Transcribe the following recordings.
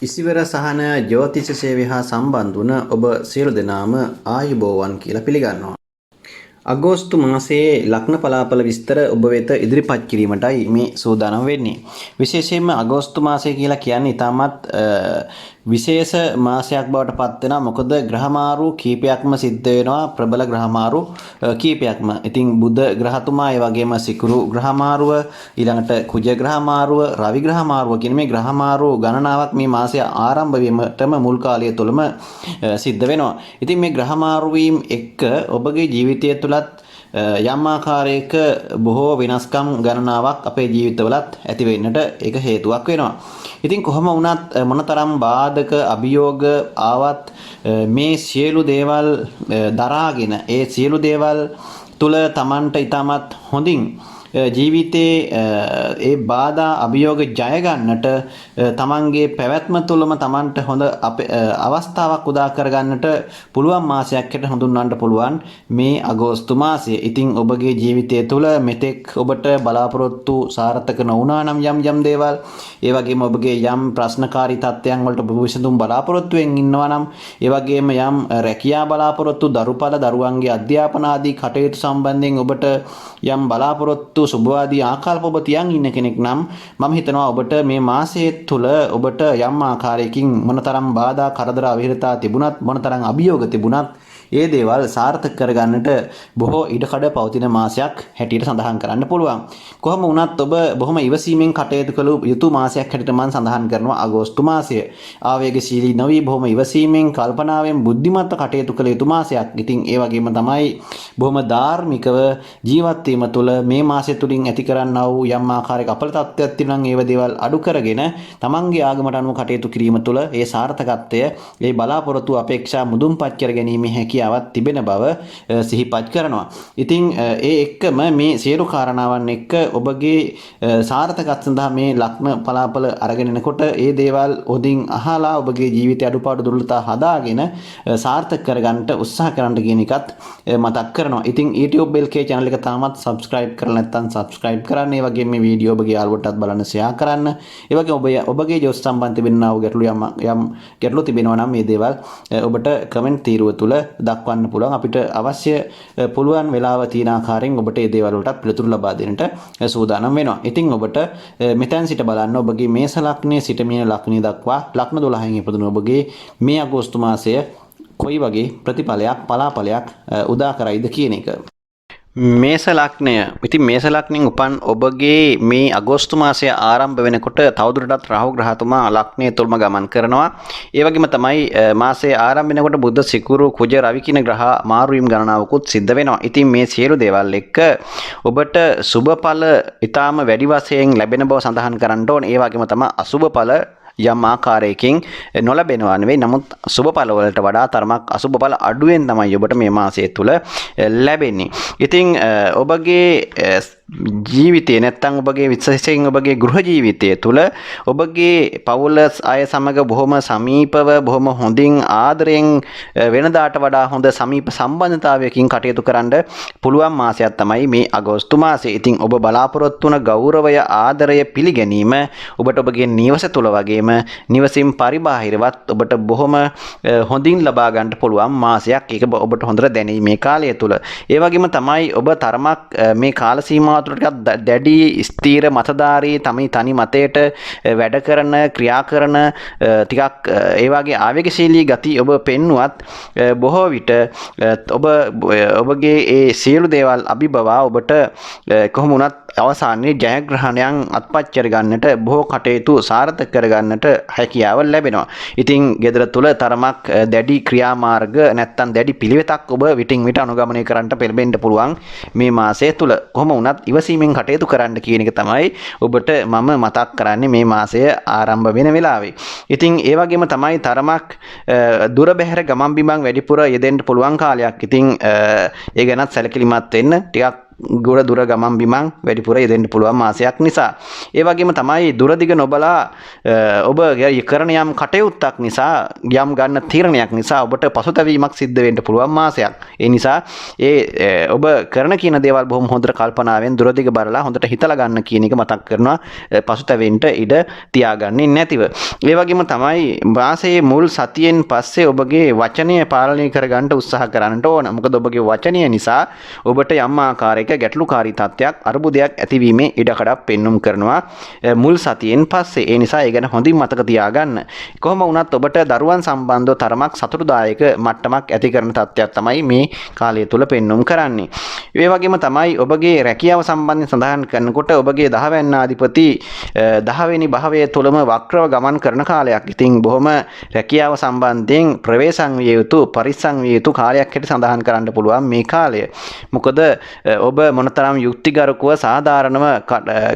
ඉසිවර සහන ජ්‍යෝතිෂ සේවය හා සම්බන්ධ වුණ ඔබ සියලු දෙනාම ආයුබෝවන් කියලා පිළිගන්නවා. අගෝස්තු මාසයේ ලග්න පලාපල විස්තර ඔබ වෙත ඉදිරිපත් කිරීමටයි මේ සූදානම් වෙන්නේ. විශේෂයෙන්ම අගෝස්තු මාසය කියලා කියන්නේ ඉතාමත් විශේෂ මාසයක් බවට පත් වෙනවා. මොකද ග්‍රහමාරු කීපයක්ම සිද්ධ වෙනවා, ප්‍රබල ග්‍රහමාරු කීපයක්ම. ඉතින් බුධ ග්‍රහතුමා, ඒ වගේම සිකුරු ග්‍රහමාරුව, ඊළඟට කුජ ග්‍රහමාරුව, රවි ග්‍රහමාරුව කියන මේ ග්‍රහමාරු ගණනාවක් මේ මාසය ආරම්භ වීමටම මුල් කාලය තුළම සිද්ධ වෙනවා. ඉතින් මේ ග්‍රහමාරු වීම එක්ක ඔබගේ ජීවිතය තුළත් යම් ආකාරයක බොහෝ වෙනස්කම් ගණනාවක් අපේ ජීවිතවලත් ඇති වෙන්නට ඒක හේතුවක් වෙනවා. ඉතින් කොහොම වුණත් මොනතරම් බාධක අභියෝග ආවත් මේ සියලු දේවල් දරාගෙන ඒ සියලු දේවල් තුල Tamanට ඊටමත් හොඳින් ජීවිතේ ඒ බාධා අභියෝග ජය ගන්නට තමන්ගේ පැවැත්ම තුළම තමන්ට හොඳ අවස්ථාවක් උදා කරගන්නට පුළුවන් මාසයක් හැටියට හඳුන්වන්න පුළුවන් මේ අගෝස්තු මාසය. ඉතින් ඔබගේ ජීවිතය තුළ මෙතෙක් ඔබට බලාපොරොත්තු සාර්ථක නොවුණා නම් යම් දේවල්, ඒ වගේම ඔබගේ යම් ප්‍රශ්නකාරී තත්ත්වයන් වලට ඔබ විසඳුම් බලාපොරොත්තුෙන් ඉන්නවා නම්, ඒ වගේම යම් රැකියා බලාපොරොත්තු, දරුපල දරුවන්ගේ අධ්‍යාපන ආදී කටයුතු සම්බන්ධයෙන් ඔබට යම් බලාපොරොත්තු සුබවාදී ආකල්ප ඔබ තියන් ඉන්න කෙනෙක් නම් මම හිතනවා ඔබට මේ මාසයේ තුල ඔබට යම් ආකාරයකින් මොනතරම් බාධා කරදර අවිහිරතා තිබුණත්, මොනතරම් අභියෝග තිබුණත් ඒ දේවල් සාර්ථක කරගන්නට බොහෝ ඉඩකඩ පවතින මාසයක් හැටියට සඳහන් කරන්න පුළුවන්. කොහොම වුණත් ඔබ බොහොම ඉවසීමෙන් කටයුතු කළ යුතු මාසයක් හැටියට මම සඳහන් කරනවා අගෝස්තු මාසය. ආවේගශීලී නොවි බොහොම ඉවසීමෙන් කල්පනාවෙන් බුද්ධිමත්ව කටයුතු කළ යුතු මාසයක්. ඉතින් ඒ වගේම තමයි බොහොම ධාර්මිකව ජීවත් වීම තුළ මේ මාසය තුලින් ඇති කරන්නා වූ යම් ආකාරයක අපල තත්ත්වයක් තියෙනවා නම් ඒව දේවල් අඩු කරගෙන තමන්ගේ ආගමට අනුව කටයුතු කිරීම තුළ ඒ සාර්ථකත්වය, ඒ බලාපොරොත්තු අපේක්ෂා මුදුන්පත් කර ගැනීමේ හැකියාවක් තිබෙන බව සිහිපත් කරනවා. ඉතින් ඒ එක්කම මේ සියලු කාරණාවන් එක්ක ඔබගේ සාර්ථකත්වය සඳහා මේ ලග්න පලාපල අරගෙන එනකොට ඒ දේවල් ඔදින් අහලා ඔබගේ ජීවිතයේ අඩුපාඩු දුර්වලතා හදාගෙන සාර්ථක කරගන්නට උත්සාහ කරන්න කියන එකත් මතක් කරනවා. ඉතින් YouTube LK channel එක තාමත් subscribe කරලා නැත්නම් subscribe කරන්න. ඒ වගේම මේ වීඩියෝ ඔබගේ යාළුවන්ටත් බලන්න share කරන්න. ඒ වගේම ඔබගේ ජොස් සම්බන්ධ වෙන්නා වූ යම් ගැටලු තිබෙනවා නම් මේ දේවල් ඔබට comment තීරුව තුල දක්වන්න පුළුවන්. අපිට අවශ්‍ය පුළුවන් වෙලාව තියෙන ආකාරයෙන් ඔබට මේ දේවල් වලට පිළිතුරු ලබා දෙන්නට සූදානම් වෙනවා. ඉතින් ඔබට මෙතෙන් සිට බලන්න ඔබගේ මේස ලග්නයේ සිට මීන ලග්නය දක්වා ලග්න 12න් ඉපදුණු ඔබගේ මේ අගෝස්තු මාසය කොයි වගේ ප්‍රතිඵලයක් පලාපලයක් උදා කරයිද කියන එක. මේස ලග්නය. ඉතින් මේස ලග්නෙන් උපන් ඔබගේ මේ අගෝස්තු මාසය ආරම්භ වෙනකොට තවදුරටත් රාහු ග්‍රහතුමා ලග්නය තුලම ගමන් කරනවා. ඒ වගේම තමයි මාසයේ ආරම්භ වෙනකොට බුධ, සිකුරු, කුජ, රවි කියන ග්‍රහ මාරු වීම ගණනාවකුත් සිද්ධ වෙනවා. ඉතින් මේ සියලු දේවල් එක්ක ඔබට සුබඵල ඊටාම වැඩි වශයෙන් ලැබෙන බව සඳහන් කරන්න ඕනේ. ඒ වගේම තමයි අසුබඵල යම් ආකාරයකින් නොලැබෙනවා නෙවෙයි, නමුත් සුබඵල වලට වඩා තරමක් අසුබඵල අඩුවෙන් තමයි ඔබට මේ මාසය තුල ලැබෙන්නේ. ඉතින් ඔබගේ ජීවිතේ නැත්තම් ඔබගේ විශේෂයෙන් ඔබගේ ගෘහ ජීවිතය තුළ ඔබගේ පවුල අය සමග බොහොම සමීපව බොහොම හොඳින් ආදරයෙන් වෙනදාට වඩා හොඳ සමීප සම්බන්ධතාවයකින් කටයුතු කරන්න පුළුවන් මාසයක් තමයි මේ අගෝස්තු මාසය. ඉතින් ඔබ බලාපොරොත්තු වන ගෞරවය, ආදරය පිළිගැනීම ඔබට ඔබගේ නිවස තුළ වගේම නිවසින් පරිබාහිරවත් ඔබට බොහොම හොඳින් ලබා ගන්න පුළුවන් මාසයක්. ඒක ඔබට හොඳට දැනේ මේ කාලය තුළ. ඒ වගේම තමයි ඔබ තරමක් මේ කාල සීමාව දැඩි ස්ථීර මතධාරී තනි මතයට වැඩ කරන, ක්‍රියා කරන ටිකක් ඒ වගේ ආවේගශීලී ගති ඔබ පෙන්නුවත් බොහෝ විට ඔබගේ ඒ සියලු දේවල් අභිබවා ඔබට කොහොම වුණත් අවසානයේ ජයග්‍රහණයන් අත්පත් කර ගන්නට, බොහෝ කටයුතු සාර්ථක කර ගන්නට හැකියාව ලැබෙනවා. ඉතින් ගෙදර තුල තරමක් දැඩි ක්‍රියාමාර්ග නැත්තම් දැඩි පිළිවෙතක් ඔබ විටින් විට අනුගමනය කරන්නට පෙළඹෙන්න පුළුවන් මේ මාසය තුල. කොහොම වුණත් ඉවසීමෙන් කටයුතු කරන්න කියන එක තමයි ඔබට මම මතක් කරන්නේ මේ මාසය ආරම්භ වෙන වෙලාවේ. ඉතින් ඒ වගේම තමයි තරමක් දුර බැහැර ගමන් බිමන් වැඩිපුර යෙදෙන්න පුළුවන් කාලයක්. ඉතින් ඒ ගැනත් සැලකිලිමත් වෙන්න, ටිකක් ගොඩ දුර ගමන් බිමන් වැඩිපුර යෙදෙන්න පුළුවන් මාසයක් නිසා. ඒ වගේම තමයි දුරදිග නොබලා ඔබ කරන යම් කටයුත්තක් නිසා යම් ගන්න තීරණයක් නිසා ඔබට පසුතැවීමක් සිද්ධ වෙන්න පුළුවන් මාසයක්. ඒ නිසා ඔබ කරන කියන දේවල් බොහොම හොඳට කල්පනාවෙන් දුරදිග බලලා හොඳට හිතලා ගන්න කියන එක මතක් කරනවා පසුතැවෙන්න ඉඩ තියාගන්නේ නැතිව. ඒ වගේම තමයි මාසයේ මුල් සතියෙන් පස්සේ ඔබගේ වචනය පාලනය කරගන්න උත්සාහ කරන්නට ඕන. මොකද ඔබගේ වචනය නිසා ඔබට යම් ආකාරයක ගැටලුකාරී තත්ත්වයක් අරුබුදයක් ඇතිවීමේ ඉඩකඩක් පෙන්눔 කරනවා මුල් සතියෙන් පස්සේ. ඒ නිසා ඒ ගැන හොඳින් මතක තියාගන්න. කොහොම වුණත් ඔබට දරුවන් සම්බන්ධව තරමක් සතුටුදායක මට්ටමක් ඇති කරන තත්ත්වයක් තමයි මේ කාලය තුල පෙන්눔 කරන්නේ. ඒ වගේම තමයි ඔබගේ රැකියාව සම්බන්ධයෙන් සඳහන් කරනකොට ඔබගේ 10 වැන්නාධිපති 10 වෙනි භාවය තුලම වක්‍රව ගමන් කරන කාලයක්. ඉතින් බොහොම රැකියාව සම්බන්ධයෙන් ප්‍රවේශම් විය යුතු පරිස්සම් විය යුතු කාලයක් හැටියට සඳහන් කරන්න පුළුවන් මේ කාලය. මොකද ඔබ මොනතරම් යුක්තිගරුකව සාධාරණව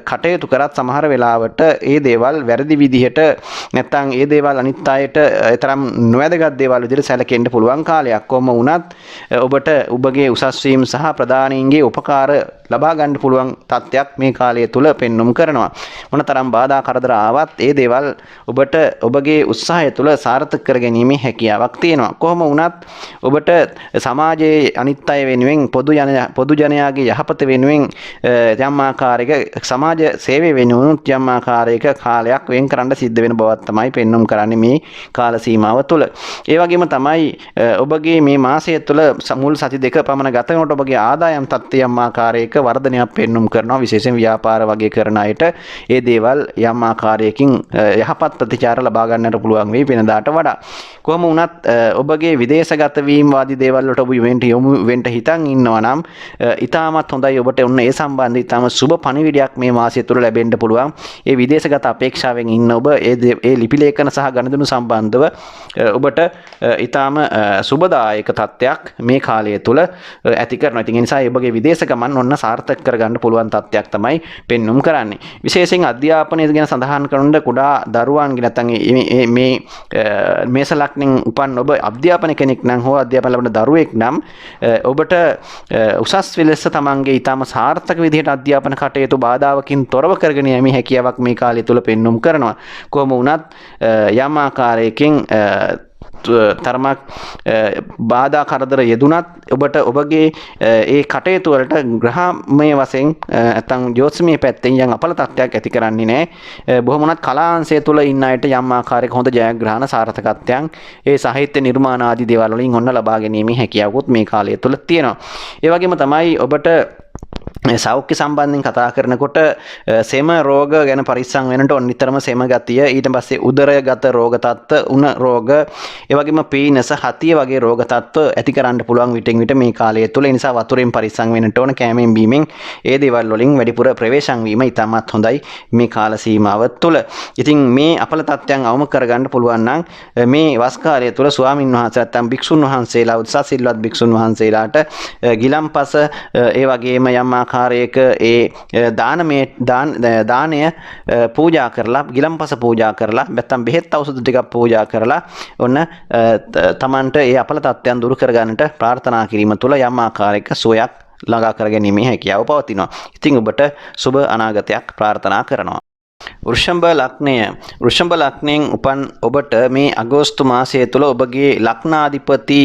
කටයුතු කරත් සමහර වෙලාවට ඒ දේවල් වැරදි විදිහට නැත්නම් ඒ දේවල් අනිත් අයට තරම් නොවැදගත් දේවල් විදිහට සැලකෙන්න පුළුවන් කාලයක්. කොහොම වුණත් ඔබට ඔබගේ උසස් වීම සහ ප්‍රධානීන්ගේ උපකාර ලබා ගන්න පුළුවන් තත්ත්වයක් මේ කාලය තුල පෙන්눔 කරනවා. මොනතරම් බාධා කරදර ආවත් ඒ දේවල් ඔබට ඔබගේ උත්සාහය තුල සාර්ථක කර ගැනීමේ හැකියාවක් තියෙනවා. කොහොම වුණත් ඔබට සමාජයේ අනිත් අය වෙනුවෙන් පොදු ජනයාගේ යහපත වෙනුවෙන් යම් ආකාරයක සමාජ සේවය වෙනුවෙන් යම් ආකාරයක කාලයක් වෙන් කරන්න සිද්ධ වෙන බවක් තමයි පෙන්눔 කරන්නේ මේ කාල සීමාව තුළ. ඒ වගේම තමයි ඔබගේ මේ මාසය තුළ මුල් සති දෙක පමණ ගත වෙනකොට ඔබගේ ආදායම් තත්ත්වය යම් ආකාරයක වර්ධනයක් පෙන්눔 කරනවා. විශේෂයෙන් ව්‍යාපාර වගේ කරන අයට ඒ දේවල් යම් ආකාරයකින් යහපත් ප්‍රතිචාර ලබා ගන්නට පුළුවන් වෙයි වෙනදාට වඩා. කොහොම වුණත් ඔබගේ විදේශගත වීම වාදී දේවල් වලට ඔබ යොමු වෙන්න හිතන් ඉන්නවා නම් ඉතාමත් හොඳයි. ඔබට ඔන්න ඒ සම්බන්ධ ඉතාම සුබ පණිවිඩයක් මේ මාසය තුළ ලැබෙන්න පුළුවන්. ඒ විදේශගත අපේක්ෂාවෙන් ඉන්න ඔබ ඒ ලිපි ලේඛන සහ ගණිතනු සම්බන්ධව ඔබට ඉතාම සුබදායක තත්ත්වයක් මේ කාලය තුළ ඇති කරනවා. ඉතින් ඒ නිසා ඔබගේ විදේශ ගමන් ඔන්න සාර්ථක කරගන්න පුළුවන් තත්ත්වයක් තමයි පෙන්눔 කරන්නේ. විශේෂයෙන් අධ්‍යාපනය ගැන සඳහන් කරනකොට කුඩා දරුවන්ගේ නැත්නම් මේ මේස ලග්නෙන් උපන් ඔබ අධ්‍යාපන කෙනෙක් නම් හෝ අධ්‍යාපන ලබන දරුවෙක් නම් ඔබට උසස් ලෙස තමන්ගේ ඊටම සාර්ථක විදිහට අධ්‍යාපන කටයුතු බාධාවකින් තොරව කරගෙන යීමේ හැකියාවක් මේ කාලය තුල පෙන්눔 කරනවා. කොහොම වුණත් යම් ආකාරයකින් තරමක් බාධා කරදර යෙදුනත් ඔබට ඔබගේ ඒ කටයුතු වලට ග්‍රහමය වශයෙන් නැත්නම් ජ්‍යොතිෂමය පැත්තෙන් යම් අපල තත්ත්වයක් ඇති කරන්නේ නැහැ. බොහොම වුණත් කලාංශය තුල ඉන්න අයට යම් ආකාරයක හොඳ ජයග්‍රහණ සාර්ථකත්වයන් ඒ සාහිත්‍ය නිර්මාණ ආදී දේවල් වලින් ඔන්න ලබා ගැනීමේ හැකියාවකුත් මේ කාලය තුල තියෙනවා. ඒ වගේම තමයි ඔබට සෞඛ්‍ය සම්බන්ධයෙන් කතා කරනකොට සෙම රෝග ගැන පරිස්සම් වෙනට ඕන නිතරම සෙම ගතිය ඊට පස්සේ උදරයගත රෝග තත්ත්ව උණ රෝග ඒ වගේම පීනස හතිය වගේ රෝග තත්ත්ව ඇති කරන්න පුළුවන් විටින් විට මේ කාලය තුල. ඒ නිසා වතුරෙන් පරිස්සම් වෙනට ඕන. කෑමෙන් බීමෙන් ඒ දේවල් වලින් වැඩිපුර ප්‍රවේශම් වීම ඉතාමත් හොඳයි මේ කාල සීමාව තුල. ඉතින් මේ අපල තත්ත්වයන් අවම කරගන්න පුළුවන් නම් මේ වස් කාලය තුල ස්වාමින් වහන්සේ නැත්නම් භික්ෂුන් වහන්සේලා උත්සාහ සිල්වත් භික්ෂුන් වහන්සේලාට ගිලම්පස ඒ වගේම යම් ආකාරයක ඒ දානය පූජා කරලා ගිලම්පස පූජා කරලා නැත්නම් බෙහෙත් ඖෂධ ටිකක් පූජා කරලා ඔන්න තමන්ට ඒ අපල තත්ත්වයන් දුරු කරගන්නට ප්‍රාර්ථනා කිරීම තුළ යම් ආකාරයක සුවයක් ළඟා කරගැනීමේ හැකියාව පවතිනවා. ඉතින් ඔබට සුබ අනාගතයක් ප්‍රාර්ථනා කරනවා. වෘෂභ ලග්නයෙන් උපන් ඔබට මේ අගෝස්තු මාසය තුළ ඔබගේ ලග්නාධිපති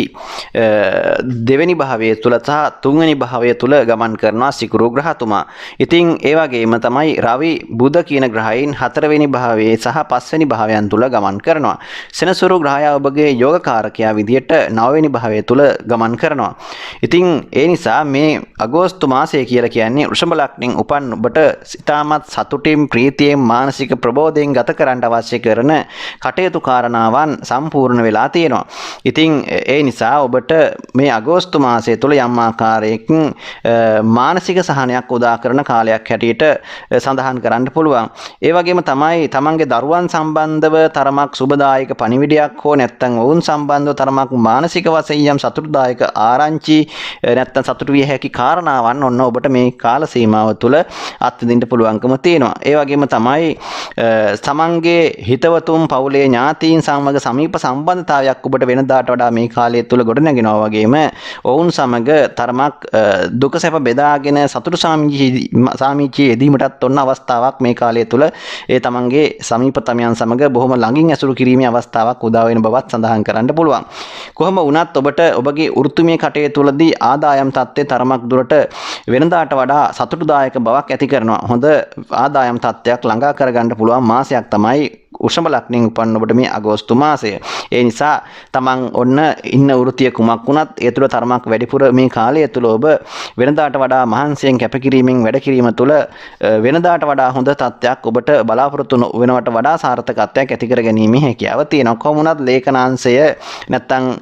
දෙවෙනි භාවය තුළ සහ තුන්වෙනි භාවය තුළ ගමන් කරනවා සිකුරු ග්‍රහතුමා. ඉතින් ඒ වගේම තමයි රවි බුධ කියන ග්‍රහයන් හතරවෙනි භාවයේ සහ පස්වෙනි භාවයන් තුළ ගමන් කරනවා. සෙනසුරු ග්‍රහයා ඔබගේ යෝගකාරකයා විදියට නවවෙනි භාවය තුළ ගමන් කරනවා. ඉතින් ඒ නිසා මේ අගෝස්තු මාසය කියලා කියන්නේ වෘෂභ ලග්නයෙන් උපන් ඔබට ඉතාමත් සතුටින් ප්‍රීතියෙන් මානසික ප්‍රබෝධයෙන් ගත කරන්න අවශ්‍ය කරන කටයුතු කාරණාවන් සම්පූර්ණ වෙලා තියෙනවා. ඉතින් ඒ නිසා ඔබට මේ අගෝස්තු මාසය තුළ යම් ආකාරයකින් මානසික සහනයක් උදා කරන කාලයක් හැටියට සඳහන් කරන්න පුළුවන්. ඒ වගේම තමයි තමන්ගේ දරුවන් සම්බන්ධව තරමක් සුබදායක පණිවිඩයක් හෝ නැත්නම් ඔවුන් සම්බන්ධව තරමක් මානසික වශයෙන් යම් සතුටුදායක ආරංචි නැත්නම් සතුටු විය හැකි කාරණාවන් ඔන්න ඔබට මේ කාල සීමාව තුළ අත්විඳින්න පුළුවන්කම තියෙනවා. ඒ වගේම තමයි තමන්ගේ හිතවතුන් පවුලේ ඥාතීන් සමග සමීප සම්බන්ධතාවයක් ඔබට වෙනදාට වඩා මේ කාලය තුල ගොඩනගෙනවා වගේම ඔවුන් සමග තරමක් දුක සැප බෙදාගෙන සතුටු සාමිචියේ යෙදීමටත් ඔන්න අවස්ථාවක් මේ කාලය තුල ඒ තමන්ගේ සමීපතමයන් සමග බොහොම ළඟින් ඇසුරු කිරීමේ අවස්ථාවක් උදා වෙන බවත් සඳහන් කරන්න පුළුවන්. කොහොම වුණත් ඔබට ඔබගේ වෘත්තිමය කටයුතුවලදී ආදායම් තත්ත්වය තරමක් දුරට වෙනදාට වඩා සතුටුදායක බවක් ඇති කරනවා. හොඳ ආදායම් තත්ත්වයක් ළඟා කරගන්න පුළුවන් මාසයක් තමයි උෂ්ම ලග්නෙන් උපන්න ඔබට මේ අගෝස්තු මාසය. ඒ නිසා තමන් ඔන්න ඉන්න වෘත්තිය කුමක් වුණත් ඒ තුළ තරමක් වැඩිපුර මේ කාලය තුළ ඔබ වෙනදාට වඩා මහන්සියෙන් කැපකිරීමෙන් වැඩ කිරීම තුළ වෙනදාට වඩා හොඳ තත්ත්වයක් ඔබට බලාපොරොත්තු වෙනවට වඩා සාර්ථකත්වයක් ඇති කර ගැනීමේ හැකියාව තියෙනවා. කොහොම වුණත් ලේඛනාංශය නැත්තම්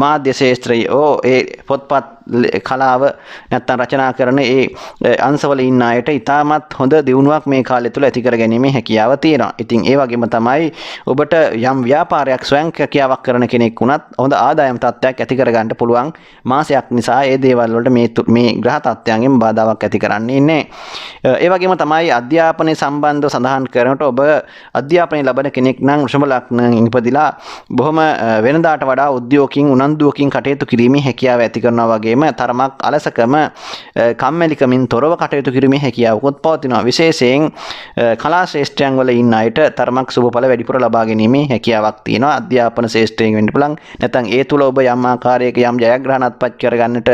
මාධ්‍ය ශාස්ත්‍රය ඒ පොත්පත් කලාව නැත්තම් රචනා කරන ඒ අංශවල ඉන්න අයට ඉතාමත් හොඳ දියුණුවක් මේ කාලය තුළ ඇති කර ගැනීමේ හැකියාව තියෙනවා. ඉතින් ඒ වගේම තමයි ඔබට යම් ව්‍යාපාරයක් ස්වයං ක්‍රියාවක් කරන කෙනෙක් වුණත් හොඳ ආදායම් තත්ත්වයක් ඇති කර ගන්න පුළුවන් මාසයක් නිසා ඒ දේවල් වලට මේ ග්‍රහ තත්ත්වයන්ගෙන් බාධාවක් ඇති කරන්නේ නැහැ. ඒ වගේම තමයි අධ්‍යාපනය සම්බන්ධව සඳහන් කරනකොට ඔබ අධ්‍යාපනය ලබන කෙනෙක් නම් වෘෂභ ලග්නයෙන් ඉපදිලා බොහොම වෙනදාට වඩා උද්‍යෝගකින් උනන්දුවකින් කටයුතු කිරීමේ හැකියාව ඇති කරනවා වගේම තරමක් අලසකම කම්මැලිකමින් තොරව කටයුතු කිරීමේ හැකියාවකුත් පවතිනවා. විශේෂයෙන් කලා ශ්‍රේෂ්ඨයන් වල ඉන්න අයට තරමක් සුබඵල වැඩිපුර ලබා ගැනීමේ හැකියාවක් තියෙනවා. අධ්‍යාපන ශ්‍රේෂ්ඨයෙන් වෙන්න පුළුවන්. නැත්නම් ඒ තුල ඔබ යම් ආකාරයක යම් ජයග්‍රහණත් පත් කරගන්නට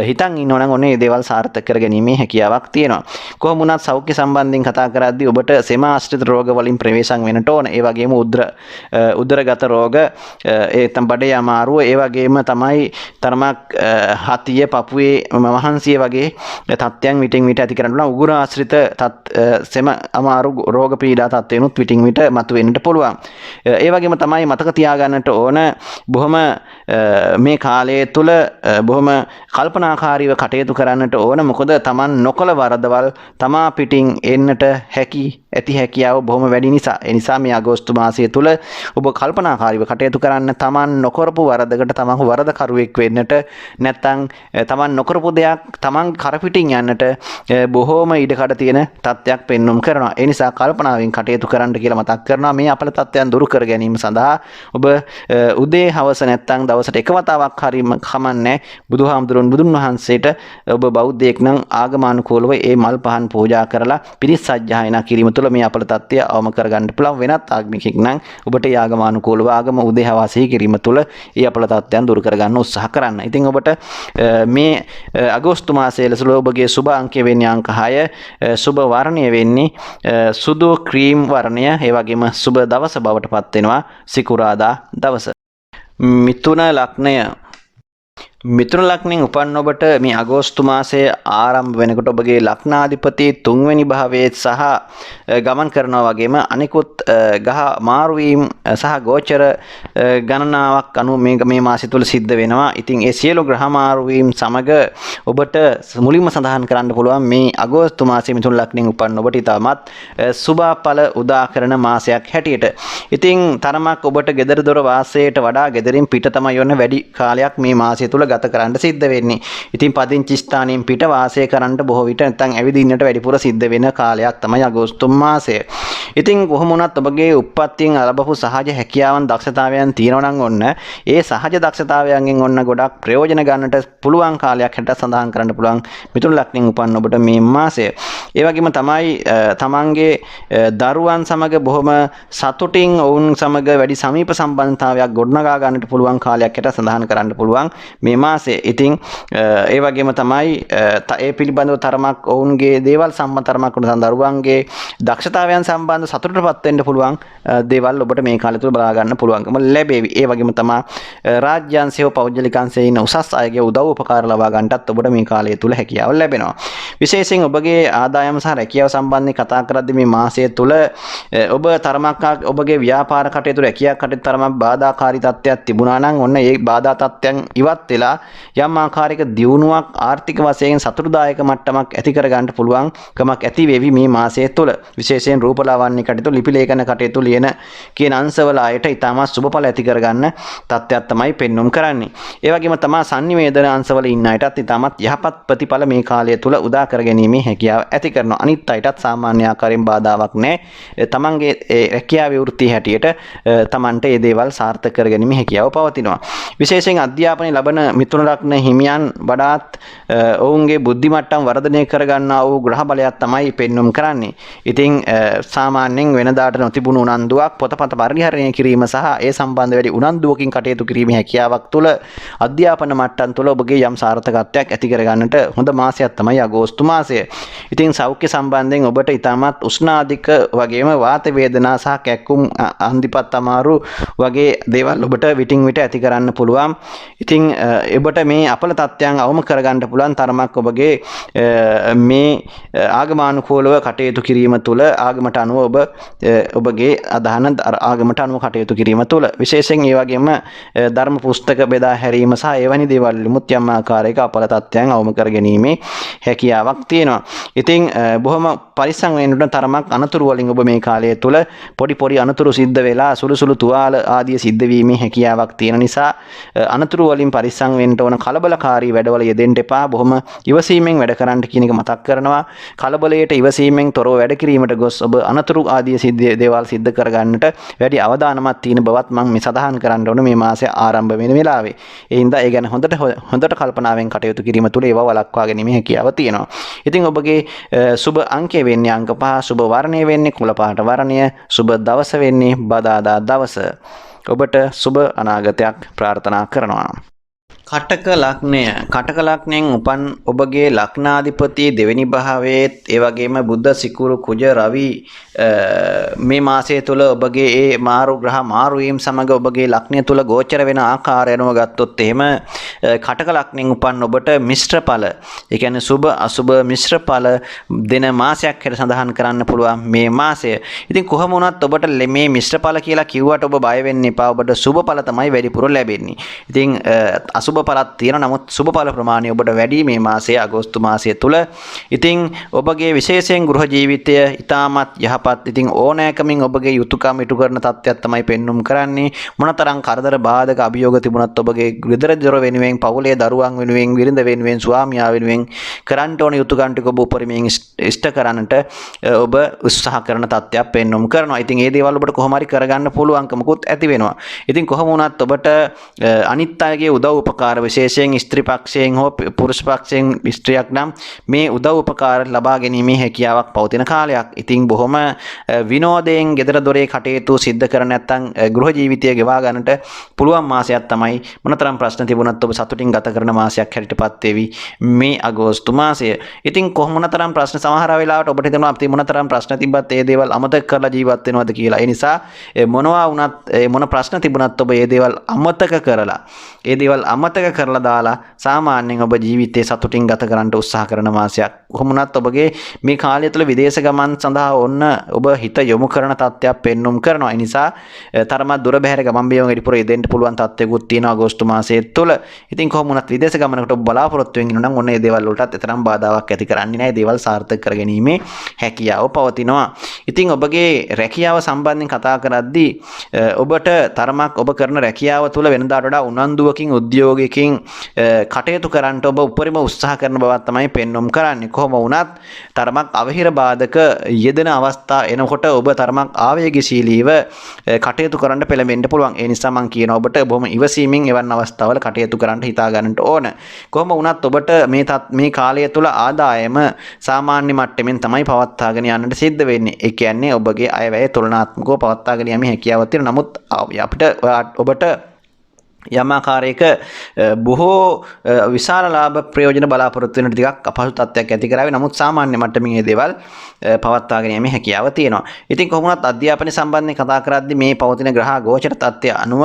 හිතන් ඉන්නවා නම් ඔන්නේ මේ දේවල් සාර්ථක කරගැනීමේ හැකියාවක් තියෙනවා. කොහොම වුණත් සෞඛ්‍ය සම්බන්ධයෙන් කතා කරද්දී ඔබට සෙම ආශ්‍රිත රෝග වලින් ප්‍රවේශම් වෙන්නට ඕන. ඒ වගේම උදරගත රෝග ඒ බඩේ අමාරුව ඒ වගේම තමයි තරමක් හතිය පපුවේ මහන්සිය වගේ තත්ත්වයන් විටින් විට ඇති කරන්න පුළුවන්. උගුර ආශ්‍රිත සෙම අමාරු රෝග පීඩා තත්ත්වයන්ුත් විටින් විට මතුවෙන්නට පුළුවන්. ඒ වගේම තමයි මතක තියාගන්නට ඕන බොහොම මේ කාලය තුල බොහොම කල්පනාකාරීව කටයුතු කරන්නට ඕන. මොකද Taman නොකල වරදවල් තමා පිටින් එන්නට ඇති හැකියාව බොහොම වැඩි නිසා. ඒ නිසා මේ අගෝස්තු මාසය තුල ඔබ කල්පනාකාරීව කටයුතු කරන්න තමන් නොකරපු වරදකට තමන් වරදකරුවෙක් වෙන්නට නැත්නම් තමන් නොකරපු දෙයක් තමන් කරපිටින් යන්නට බොහෝම ඉඩකඩ තියෙන තත්ත්වයක් පෙන්වුම් කරනවා. ඒ නිසා කල්පනාවෙන් කටයුතු කරන්න කියලා මතක් කරනවා. මේ අපල තත්ත්වයන් දුරු කර ගැනීම සඳහා ඔබ උදේ හවස නැත්නම් දවසට එක වතාවක් හරි කමන්නේ බුදුන් වහන්සේට ඔබ බෞද්ධයෙක් නම් ආගමානුකූලව ඒ මල් පහන් පූජා කරලා පිරිස් සජ්ජායනා කිරීම තුළ මේ අපල තත්ත්වය අවම කරගන්න පුළුවන්. වෙනත් ආගමිකෙක් නම් ඔබට ඒ ආගමානුකූලව ආගම උදේ හවස කිරීම තුළ ඒ අපල තත්ත්වයන් දුරු කරගන්න උත්සාහ කරන්න. ඉතින් ඔබට මේ අගෝස්තු මාසයේ ලෙස ඔබගේ සුබ අංකය වෙන්නේ අංක 6, සුබ වර්ණය වෙන්නේ සුදු ක්‍රීම් වර්ණය, ඒ වගේම සුබ දවස බවට පත් වෙනවා සිකුරාදා දවස. මිථුන ලග්නෙන් උපන් ඔබට මේ අගෝස්තු මාසයේ ආරම්භ වෙනකොට ඔබගේ ලග්නාධිපති 3 වෙනි භාවයේ සහ ගමන් කරනවා වගේම අනිකුත් ගහ මාරු වීම සහ ගෝචර ගණනාවක් අනුව මේ මාසය තුල සිද්ධ වෙනවා. ඉතින් ඒ සියලු ග්‍රහ මාරු වීම සමග ඔබට මුලින්ම සඳහන් කරන්න පුළුවන් මේ අගෝස්තු මාසයේ මිථුන ලග්නෙන් උපන් ඔබට ඉතාමත් සුභඵල උදා කරන මාසයක් හැටියට. ඉතින් තරමක් ඔබට gedara dora වාසයට වඩා gederin පිට තමයි යන්න වැඩි කාලයක් මේ මාසය තුල ගත කරන්න සිද්ධ වෙන්නේ. ඉතින් පදිංචි ස්ථානයෙන් පිට වාසය කරන්න බොහෝ විට නැත්නම් ඇවිදින්නට වැඩිපුර සිද්ධ වෙන කාලයක් තමයි අගෝස්තු මාසය. ඉතින් කොහොම වුණත් ඔබගේ උප්පත්තියෙන් ලැබපු සහජ හැකියාවන් දක්ෂතාවයන් තියෙනවා නම් ඔන්න ඒ සහජ දක්ෂතාවයන්ගෙන් ඔන්න ගොඩක් ප්‍රයෝජන ගන්නට පුළුවන් කාලයක් හැටියට සඳහන් කරන්න පුළුවන් මිථුන ලග්නෙන් උපන්න ඔබට මේ මාසය. ඒ වගේම තමයි තමන්ගේ දරුවන් සමග බොහොම සතුටින් ඔවුන් සමග වැඩි සමීප සම්බන්ධතාවයක් ගොඩනගා ගන්නට පුළුවන් කාලයක් හැටියට සඳහන් කරන්න පුළුවන් මේ මාසය. ඉතින් ඒ වගේම තමයි ඒ පිළිබඳව තරමක් ඔවුන්ගේ දේවල් සම්බන්ධතරමක් වුණ දරුවන්ගේ දක්ෂතාවයන් සම්බන්ධ සතුටටපත් වෙන්න පුළුවන් දේවල් ඔබට මේ කාලය තුල බලා ගන්න පුළුවන්කම ලැබෙවි. ඒ වගේම තමයි රාජ්‍යාංශය පෞද්ගලිකාංශයේ ඉන්න උසස් අයගේ උදව් උපකාර ලබා ගන්නටත් ඔබට මේ කාලය තුල හැකියාව ලැබෙනවා. විශේෂයෙන් ඔබගේ ආදායම සහ රැකියාව සම්බන්ධයෙන් කතා කරද්දී මේ මාසය තුල ඔබ තරමක් ඔබගේ ව්‍යාපාර කටයුතු රැකියාව කටයුතු තරමක් බාධාකාරී තත්ත්වයක් තිබුණා නම් ඔන්න ඒ බාධා තත්ත්වයන් ඉවත් වෙලා නිසා යම් ආකාරයක දියුණුවක් ආර්ථික වශයෙන් සතුටුදායක මට්ටමක් ඇති කර ගන්නට පුළුවන්කමක් ඇති වෙවි මේ මාසය තුළ. විශේෂයෙන් රූපලාවන්‍ය කටයුතු ලිපි ලේඛන කටයුතු ලියන කියන අංශවල අයට ඉතාමත් සුබඵල ඇති කර ගන්න තත්ත්වයක් තමයි පෙන්눔 කරන්නේ. ඒ වගේම තමයි සංනිවේදන අංශවල ඉන්න අයටත් ඉතාමත් යහපත් ප්‍රතිඵල මේ කාලය තුළ උදා කර ගැනීමේ හැකියාව ඇති කරනවා. අනිත් අයටත් සාමාන්‍ය ආකාරයෙන් බාධාවක් නැහැ. තමන්ගේ රැකියාවේ වෘත්තිය හැටියට තමන්ට මේ දේවල් සාර්ථක කර ගැනීමේ හැකියාව පවතිනවා. විශේෂයෙන් අධ්‍යාපනය ලබන මිථුන ලග්න හිමියන් වඩාත් ඔවුන්ගේ බුද්ධි මට්ටම් වර්ධනය කර ගන්නා වූ ග්‍රහ බලයක් තමයි පෙන්눔 කරන්නේ. ඉතින් සාමාන්‍යයෙන් වෙනදාට නොතිබුණු උනන්දුවක් පොතපත පරිහරණය කිරීම සහ ඒ සම්බන්ධ වැඩි උනන්දුවකින් කටයුතු කිරීමේ හැකියාවක් තුළ අධ්‍යාපන මට්ටම් තුළ ඔබගේ යම් සාර්ථකත්වයක් ඇති කර ගන්නට හොඳ මාසයක් තමයි අගෝස්තු මාසය. ඉතින් සෞඛ්‍ය සම්බන්ධයෙන් ඔබට ඉතාමත් උෂ්ණාධික වගේම වාත වේදනා සහ කැක්කුම් අන්දිපත් අමාරු වගේ දේවල් ඔබට විටින් විට ඇති කරන්න පුළුවන්. ඉතින් ඔබට මේ අපල තත්ත්වයන් අවම කර ගන්න පුළුවන් තරමක් ඔබගේ මේ ආගමානුකූලව කටයුතු කිරීම තුළ ආගමට අනුව ඔබගේ අදහන ආගමට අනුව කටයුතු කිරීම තුළ විශේෂයෙන් ඒ වගේම ධර්ම පුස්තක බෙදා හැරීම සහ එවැනි දේවල් වලිමුත් යම් ආකාරයක අපල තත්ත්වයන් අවම කර ගැනීමේ හැකියාවක් තියෙනවා. ඉතින් බොහොම පරිස්සම් වෙන්න තරමක් අනතුරු වලින් ඔබ මේ කාලය තුළ පොඩි අනතුරු සිද්ධ වෙලා සුළු තුවාල ආදිය සිද්ධ වීමේ හැකියාවක් තියෙන නිසා අනතුරු වලින් පරිස්සම් වෙන්න ඕන. කලබලකාරී වැඩවල යෙදෙන්න එපා. බොහොම ඉවසීමෙන් වැඩ කරන්න කියන එක මතක් කරනවා. කලබලයට ඉවසීමෙන් තොරව වැඩ කිරීමට ගොස් ඔබ අනතුරු ආදිය දේවල් සිද්ධ කර ගන්නට වැඩි අවධානමක් තියෙන බවත් මම මේ සඳහන් කරන්න ඕන මේ මාසය ආරම්භ වෙන වෙලාවේ. ඒ හින්දා ඒ ගැන හොඳට කල්පනාවෙන් කටයුතු කිරීම තුළ ඒවා වළක්වා ගැනීම හැකියාව තියෙනවා. ඉතින් ඔබගේ සුබ අංකය වෙන්නේ අංක 5, සුබ වර්ණය වෙන්නේ කුල පාට වර්ණය, සුබ දවස වෙන්නේ බදාදා දවස. ඔබට සුබ අනාගතයක් ප්‍රාර්ථනා කරනවා. කටක ලග්නයෙන් උපන් ඔබගේ ලග්නාධිපති දෙවෙනි භාවයේත් ඒ වගේම බුද්ධ සිකුරු කුජ රවි මේ මාසය තුළ ඔබගේ ඒ මාරු ග්‍රහ මාරු වීම සමග ඔබගේ ලග්නය තුළ ගෝචර වෙන ආකාරය අනුව ගත්තොත් එහෙම කටක ලග්නයෙන් උපන් ඔබට මිශ්‍ර ඵල ඒ කියන්නේ සුබ අසුබ මිශ්‍ර ඵල දෙන මාසයක් හැට සඳහන් කරන්න පුළුවන් මේ මාසය. ඉතින් කොහොම වුණත් ඔබට මේ මිශ්‍ර ඵල කියලා කිව්වට ඔබ බය වෙන්න එපා. ඔබට සුබ ඵල තමයි වැඩිපුර ලැබෙන්නේ. ඉතින් අසුබ ඵලත් තියෙන නමුත් සුබ ඵල ප්‍රමාණය ඔබට වැඩි මේ මාසයේ අගෝස්තු මාසය තුල. ඉතින් ඔබගේ විශේෂයෙන් ගෘහ ජීවිතය ඉතාමත් යහපත්. ඉතින් ඕනෑකමින් ඔබගේ යුතුයකම් ඉටු කරන තත්ත්වයක් තමයි පෙන්눔 කරන්නේ. මොනතරම් කරදර බාධක අභියෝග තිබුණත් ඔබගේ ගෙදර දොර වෙනුවෙන් පවුලේ දරුවන් වෙනුවෙන් විරිඳ වෙනුවෙන් ස්වාමියා වෙනුවෙන් කරන්න ඕන යුතුයකම් ටික ඔබ උපරිමයෙන් ඉෂ්ට කරන්නට ඔබ උත්සාහ කරන තත්ත්වයක් පෙන්눔 කරනවා. ඉතින් මේ දේවල් ඔබට කොහොම හරි කරගන්න පුළුවන්කමකුත් ඇති වෙනවා. ඉතින් කොහොම වුණත් ඔබට අනිත් අයගේ උදව් උපකාර විශේෂයෙන් ස්ත්‍රී පක්ෂයෙන් හෝ පුරුෂ පක්ෂයෙන් ස්ත්‍රියක් නම් මේ උදව් උපකාර ලබා ගැනීමේ හැකියාවක් පවතින කාලයක්. ඉතින් බොහොම විනෝදයෙන් ගෙදර දොරේ කටයුතු සිද්ධ කර නැත්නම් ගෘහ ජීවිතය ගෙවා ගන්නට පුළුවන් මාසයක් තමයි. මොනතරම් ප්‍රශ්න තිබුණත් ඔබ සතුටින් ගත කරන මාසයක් හැටියටපත් වෙවි මේ අගෝස්තු මාසය. ඉතින් කොහොමනතරම් ප්‍රශ්න සමහර වෙලාවට ඔබට හිතෙනවා අපි මොනතරම් ප්‍රශ්න තිබ්බත් ඒ දේවල් අමතක කරලා ජීවත් වෙනවද කියලා. ඒ නිසා මොනවා වුණත් මොන ප්‍රශ්න තිබුණත් ඔබ මේ දේවල් අමතක කරලා දාලා සාමාන්‍යයෙන් ඔබ ජීවිතේ සතුටින් ගත කරන්න උත්සාහ කරන මාසයක්. කොහොමුණත් ඔබගේ මේ කාලය තුළ විදේශ ගමන් සඳහා ඔන්න ඔබ හිත යොමු කරන තත්ත්වයක් පෙන්눔 කරනවා. ඒ නිසා තරමක් දුර බැහැර ගමන් බිමන් වැඩිපුර යෙදෙන්න පුළුවන් තත්ත්වයකුත් තියෙනවා අගෝස්තු මාසයේ තුළ. ඉතින් කොහොමුණත් විදේශ ගමනකට ඔබ බලාපොරොත්තු වෙන්න නම් ඔන්න මේ දේවල් වලටත් එතරම් බාධාවක් ඇති කරන්නේ නැහැ. දේවල් සාර්ථක කරගැනීමේ හැකියාව පවතිනවා. ඉතින් ඔබගේ රැකියාව සම්බන්ධයෙන් කතා කරද්දී ඔබට තරමක් ඔබ කරන රැකියාව තුළ වෙනදාට වඩා උනන්දුවකින් උද්‍යෝගයකින් කටයුතු කරන්නට ඔබ උපරිම උත්සාහ කරන බවක් තමයි පෙන්눔 කරන්නේ. කොහොම වුණත් තරමක් අවහිර බාධක යෙදෙන අවස්ථා එනකොට ඔබ තරමක් ආවේගශීලීව කටයුතු කරන්න පෙළඹෙන්න පුළුවන්. ඒ නිසා මම කියනවා ඔබට බොහොම ඉවසීමෙන් එවන් අවස්ථාවල කටයුතු කරන්න හිතා ගන්නට ඕන. කොහොම වුණත් ඔබට මේ කාලය තුළ ආදායම සාමාන්‍ය මට්ටමින් තමයි පවත්වාගෙන යන්නට සිද්ධ වෙන්නේ. ඒ කියන්නේ ඔබගේ අයවැය තුලනාත්මකව පවත්වාගෙන යීමේ හැකියාවක් තියෙනවා. නමුත් අපිට ඔබට යම් ආකාරයක බොහෝ විශාල ලාභ ප්‍රයෝජන බලාපොරොත්තු වෙන ටිකක් අපහසු තත්ත්වයක් ඇති කරાવી. නමුත් සාමාන්‍ය මට්ටමින් මේ දේවල් පවත්වාගෙන යීමේ හැකියාව තියෙනවා. ඉතින් කොහොමුණත් අධ්‍යාපන සම්බන්ධයෙන් කතා කරද්දී මේ පවතින ග්‍රහ ගෝචර තත්ත්වය අනුව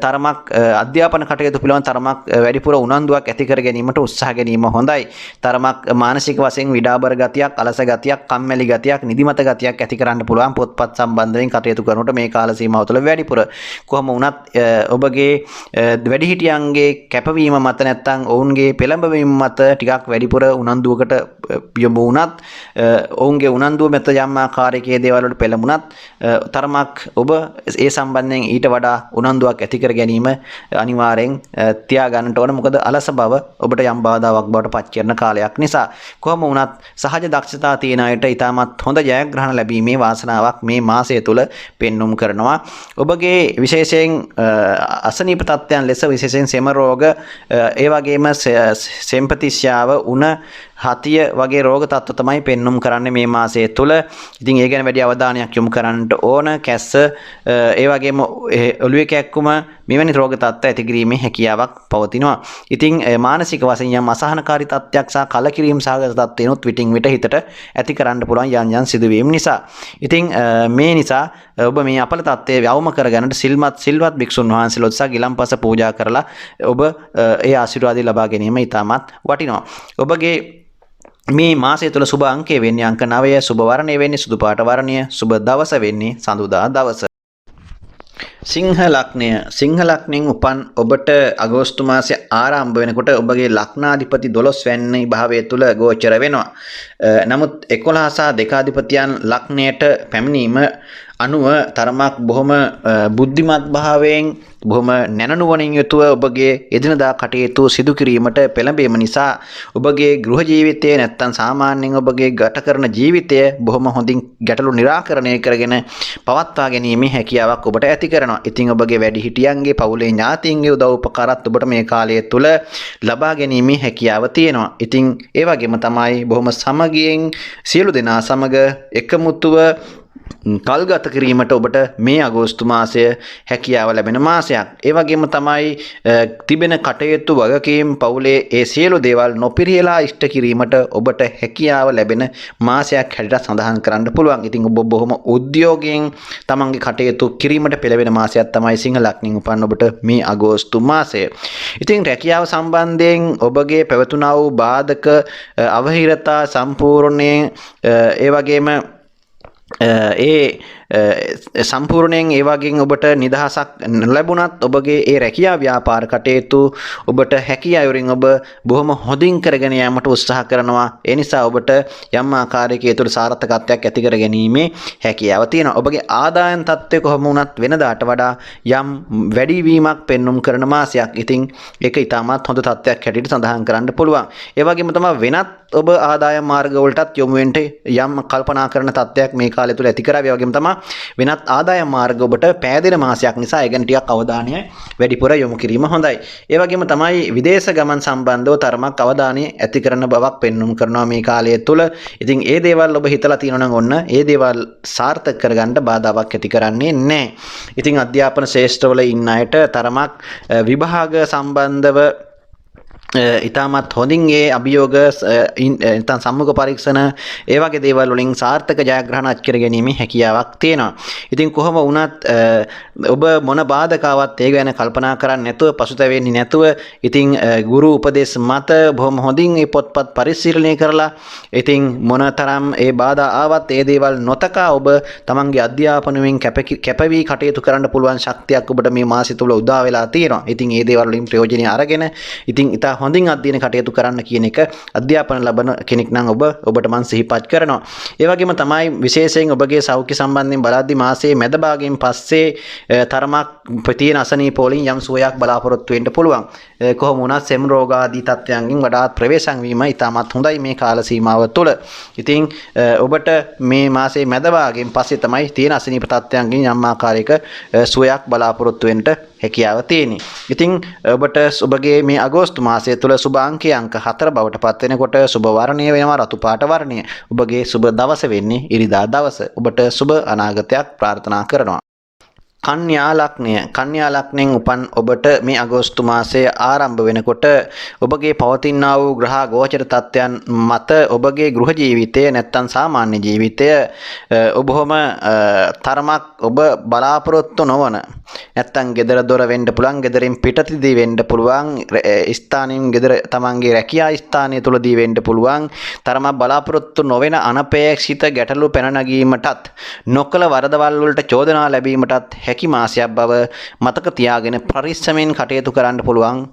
තරමක් අධ්‍යාපන කටයුතු පිළිබඳ තරමක් වැඩිපුර උනන්දුවක් ඇති කර ගැනීමට උත්සාහ ගැනීම හොඳයි. තරමක් මානසික වශයෙන් විඩාබර ගතියක්, අලස ගතියක්, කම්මැලි ගතියක්, නිදිමත ගතියක් ඇති කරන්න පුළුවන් පොත්පත් සම්බන්ධයෙන් කටයුතු කරනකොට මේ කාල සීමාව තුළ වැඩිපුර. කොහොම වුණත් ඔබගේ වැඩිහිටියන්ගේ කැපවීම මත නැත්නම් ඔවුන්ගේ පෙළඹවීම මත ටිකක් වැඩිපුර උනන්දුවකට යොමු වුණත් ඔවුන්ගේ උනන්දුව මත යම් ආකාරයකයේ දේවල් වලට පෙළඹුණත් තරමක් ඔබ ඒ සම්බන්ධයෙන් ඊට වඩා උනන්දුවක් ඇති කර ගැනීම අනිවාර්යෙන් තියා ගන්නට ඕන. මොකද අලස බව ඔබට යම් බාධාවක් බවට පත් කරන කාලයක් නිසා. කොහොම වුණත් සහජ දක්ෂතා තියෙන අයට ඊටමත් හොඳ ජයග්‍රහණ ලැබීමේ වාසනාවක් මේ මාසය තුල පෙන්눔 කරනවා. ඔබගේ විශේෂයෙන් අසනීප තත්ත්වයන් ලෙස විශේෂයෙන් සෙම රෝග ඒ වගේම සෙම්පතිස්යාව උණ හතිය වගේ රෝග තත්ත්ව තමයි පෙන්눔 කරන්නේ මේ මාසය තුල. ඉතින් ඒ ගැන වැඩි අවධානයක් යොමු කරන්නට ඕන. කැස්ස ඒ වගේම ඔළුවේ කැක්කුම මෙවැනි රෝග තත්ත්ව ඇති කිරීමේ හැකියාවක් පවතිනවා. ඉතින් මානසික වශයෙන් යම් අසහනකාරී තත්ත්වයක් සහ කලකිරීම සහගත තත්ත්වයන්ොත් විටින් විට හිතට ඇති කරන්න පුළුවන් යම් සිදුවීම් නිසා. ඉතින් මේ නිසා ඔබ මේ අපල තත්ත්වයේ යවම කරගන්නට සිල්වත් භික්ෂුන් වහන්සේලා උත්සාහ ගිලම්පස පූජා කරලා ඔබ ඒ ආශිර්වාදය ලබා ගැනීම ඉතාමත් වටිනවා. ඔබගේ මේ මාසය තුළ සුබ අංකය වෙන්නේ අංක 9, සුබ වර්ණය වෙන්නේ සුදු පාට වර්ණය, සුබ දවස වෙන්නේ සඳුදා දවස. සිංහ ලග්නයෙන් උපන් ඔබට අගෝස්තු මාසය ආරම්භ වෙනකොට ඔබගේ ලග්නාධිපති 12 වැනි භාවය තුල ගෝචර වෙනවා. නමුත් 11 සහ 2 අධිපතියන් ලග්නයට පැමිණීම අනුව තරමක් බොහොම බුද්ධිමත් භාවයෙන් බොහොම නැනනුවණින් යුතුව ඔබගේ එදිනදා කටයුතු සිදු කිරීමට පෙළඹීම නිසා ඔබගේ ගෘහ ජීවිතය නැත්තම් සාමාන්‍යයෙන් ඔබගේ ගත කරන ජීවිතය බොහොම හොඳින් ගැටලු निराකරණය කරගෙන පවත්වා ගැනීමේ හැකියාවක් ඔබට ඇති කරනවා. ඉතින් ඔබගේ වැඩිහිටියන්ගේ පවුලේ ඥාතීන්ගේ උදව් උපකාරත් ඔබට මේ කාලය තුල ලබා ගැනීමේ හැකියාව තියෙනවා. ඉතින් ඒ වගේම තමයි බොහොම සමගියෙන් සියලු දෙනා සමග එකමුතුව කල්ගත කිරීමට ඔබට මේ අගෝස්තු මාසය හැකියාව ලැබෙන මාසයක්. ඒ වගේම තමයි තිබෙන කටයුතු වගකීම් පවුලේ ඒ සියලු දේවල් නොපිරියලා ඉෂ්ට කිරීමට ඔබට හැකියාව ලැබෙන මාසයක් හැටියට සඳහන් කරන්න පුළුවන්. ඉතින් ඔබ බොහොම උද්‍යෝගයෙන් තමන්ගේ කටයුතු කිරීමට පෙළඹෙන මාසයක් තමයි සිංහ ලග්නෙන් උපන් ඔබට මේ අගෝස්තු මාසය. ඉතින් රැකියාව සම්බන්ධයෙන් ඔබගේ පැවතුනා වූ බාධක අවහිරතා සම්පූර්ණයෙන් ඒ වගේම සම්පූර්ණයෙන් ඒ වගේම ඔබට නිදහසක් ලැබුණත් ඔබගේ ඒ රැකියා ව්‍යාපාර කටයුතු ඔබට හැකියාවරින් ඔබ බොහොම හොඳින් කරගෙන යාමට උත්සාහ කරනවා. ඒ නිසා ඔබට යම් ආකාරයක ඒ තුළ සාර්ථකත්වයක් ඇති කර ගැනීමේ හැකියාව තියෙනවා. ඔබගේ ආදායම් තත්ත්වය කොහොම වුණත් වෙනදාට වඩා යම් වැඩිවීමක් පෙන්눔 කරන මාසයක්. ඉතින් ඒක ඉතාමත් හොඳ තත්ත්වයක් හැටියට සඳහන් කරන්න පුළුවන්. ඒ වගේම තමයි වෙනත් ඔබ ආදායම් මාර්ග වලටත් යොමු වෙන්න යම් කල්පනා කරන තත්ත්වයක් මේ කාලය තුල ඇති කරાવી. ඒ වගේම තමයි වෙනත් ආදායම් මාර්ග ඔබට පෑදෙන මාසයක් නිසා ඒ ගැන ටිකක් අවධානය වැඩිපුර යොමු කිරීම හොඳයි. ඒ වගේම තමයි විදේශ ගමන් සම්බන්ධව තරමක් අවධානය ඇති කරන බවක් පෙන්눔 කරනවා මේ කාලය තුල. ඉතින් ඒ දේවල් ඔබ හිතලා තියෙනවා නම් ඔන්න ඒ දේවල් සාර්ථක කරගන්න බාධාවක් ඇති කරන්නේ නැහැ. ඉතින් අධ්‍යාපන ශාස්ත්‍රවල ඉන්න අයට තරමක් විභාග සම්බන්ධව ඉතාමත් හොඳින් ඒ අභියෝග නැත්නම් සම්මුඛ පරීක්ෂණ ඒ වගේ දේවල් වලින් සාර්ථක ජයග්‍රහණ අත් කර ගැනීමේ හැකියාවක් තියෙනවා. ඉතින් කොහොම වුණත් ඔබ මොන බාධකාවක් ඒ ගැන කල්පනා කරන්නේ නැතුව පසුතැවෙන්නේ නැතුව ඉතින් ගුරු උපදේශ මත බොහොම හොඳින් මේ පොත්පත් පරිශීලනය කරලා ඉතින් මොනතරම් ඒ බාධා ආවත් ඒ දේවල් නොතකා ඔබ තමන්ගේ අධ්‍යාපනයෙන් කැපවී කටයුතු කරන්න පුළුවන් ශක්තියක් ඔබට මේ මාසය තුල උදා වෙලා තියෙනවා. ඉතින් ඒ දේවල් වලින් ප්‍රයෝජනෙ අරගෙන ඉතින් ඉතා හොඳින් අධ්‍යයන කටයුතු කරන්න කියන එක අධ්‍යාපන ලබන කෙනෙක් නම් ඔබට මම සිහිපත් කරනවා. ඒ වගේම තමයි විශේෂයෙන් ඔබගේ සෞඛ්‍ය සම්බන්ධයෙන් බලද්දී මාසයේ මැද භාගයෙන් පස්සේ තරමක් ප්‍රතින අසනීප වලින් යම් සුවයක් බලාපොරොත්තු වෙන්න පුළුවන්. කොහොම වුණත් සෙම් රෝග ආදී තත්ත්වයන්ගෙන් වඩාත් ප්‍රවේශම් වීම ඉතාමත් හොඳයි මේ කාල සීමාව තුළ. ඉතින් ඔබට මේ මාසයේ මැද භාගයෙන් පස්සේ තමයි තියෙන අසනීප තත්ත්වයන්ගෙන් යම් ආකාරයක සුවයක් බලාපොරොත්තු වෙන්න හැකියාව තියෙන්නේ. ඉතින් ඔබට ඔබගේ මේ අගෝස්තු මාසය තුළ සුබ අංකය අංක 4 බවට පත් වෙනකොට සුබ වර්ණය වෙනවා රතු පාට වර්ණය. ඔබගේ සුබ දවස වෙන්නේ ඉරිදා දවස. ඔබට සුබ අනාගතයක් ප්‍රාර්ථනා කරනවා. කන්‍යා ලග්නයෙන් උපන් ඔබට මේ අගෝස්තු මාසයේ ආරම්භ වෙනකොට ඔබගේ පවතිනා වූ ග්‍රහ ගෝචර තත්ත්වයන් මත ඔබගේ ගෘහ ජීවිතය නැත්තම් සාමාන්‍ය ජීවිතය ඔබම තරමක් ඔබ බලාපොරොත්තු නොවන නැත්තම් gedara dora වෙන්න පුළුවන්, gederin පිටතදී වෙන්න පුළුවන්, ස්ථානින් gedara තමන්ගේ රැකියා ස්ථානය තුලදී වෙන්න පුළුවන්, තරමක් බලාපොරොත්තු නොවන අනපේක්ෂිත ගැටලු පැන නැගීමටත් නොකල වරදවල් වලට චෝදනා ලැබීමටත් හැකි මාසයක් බව මතක තියාගෙන පරිස්සමෙන් කටයුතු කරන්න පුළුවන්.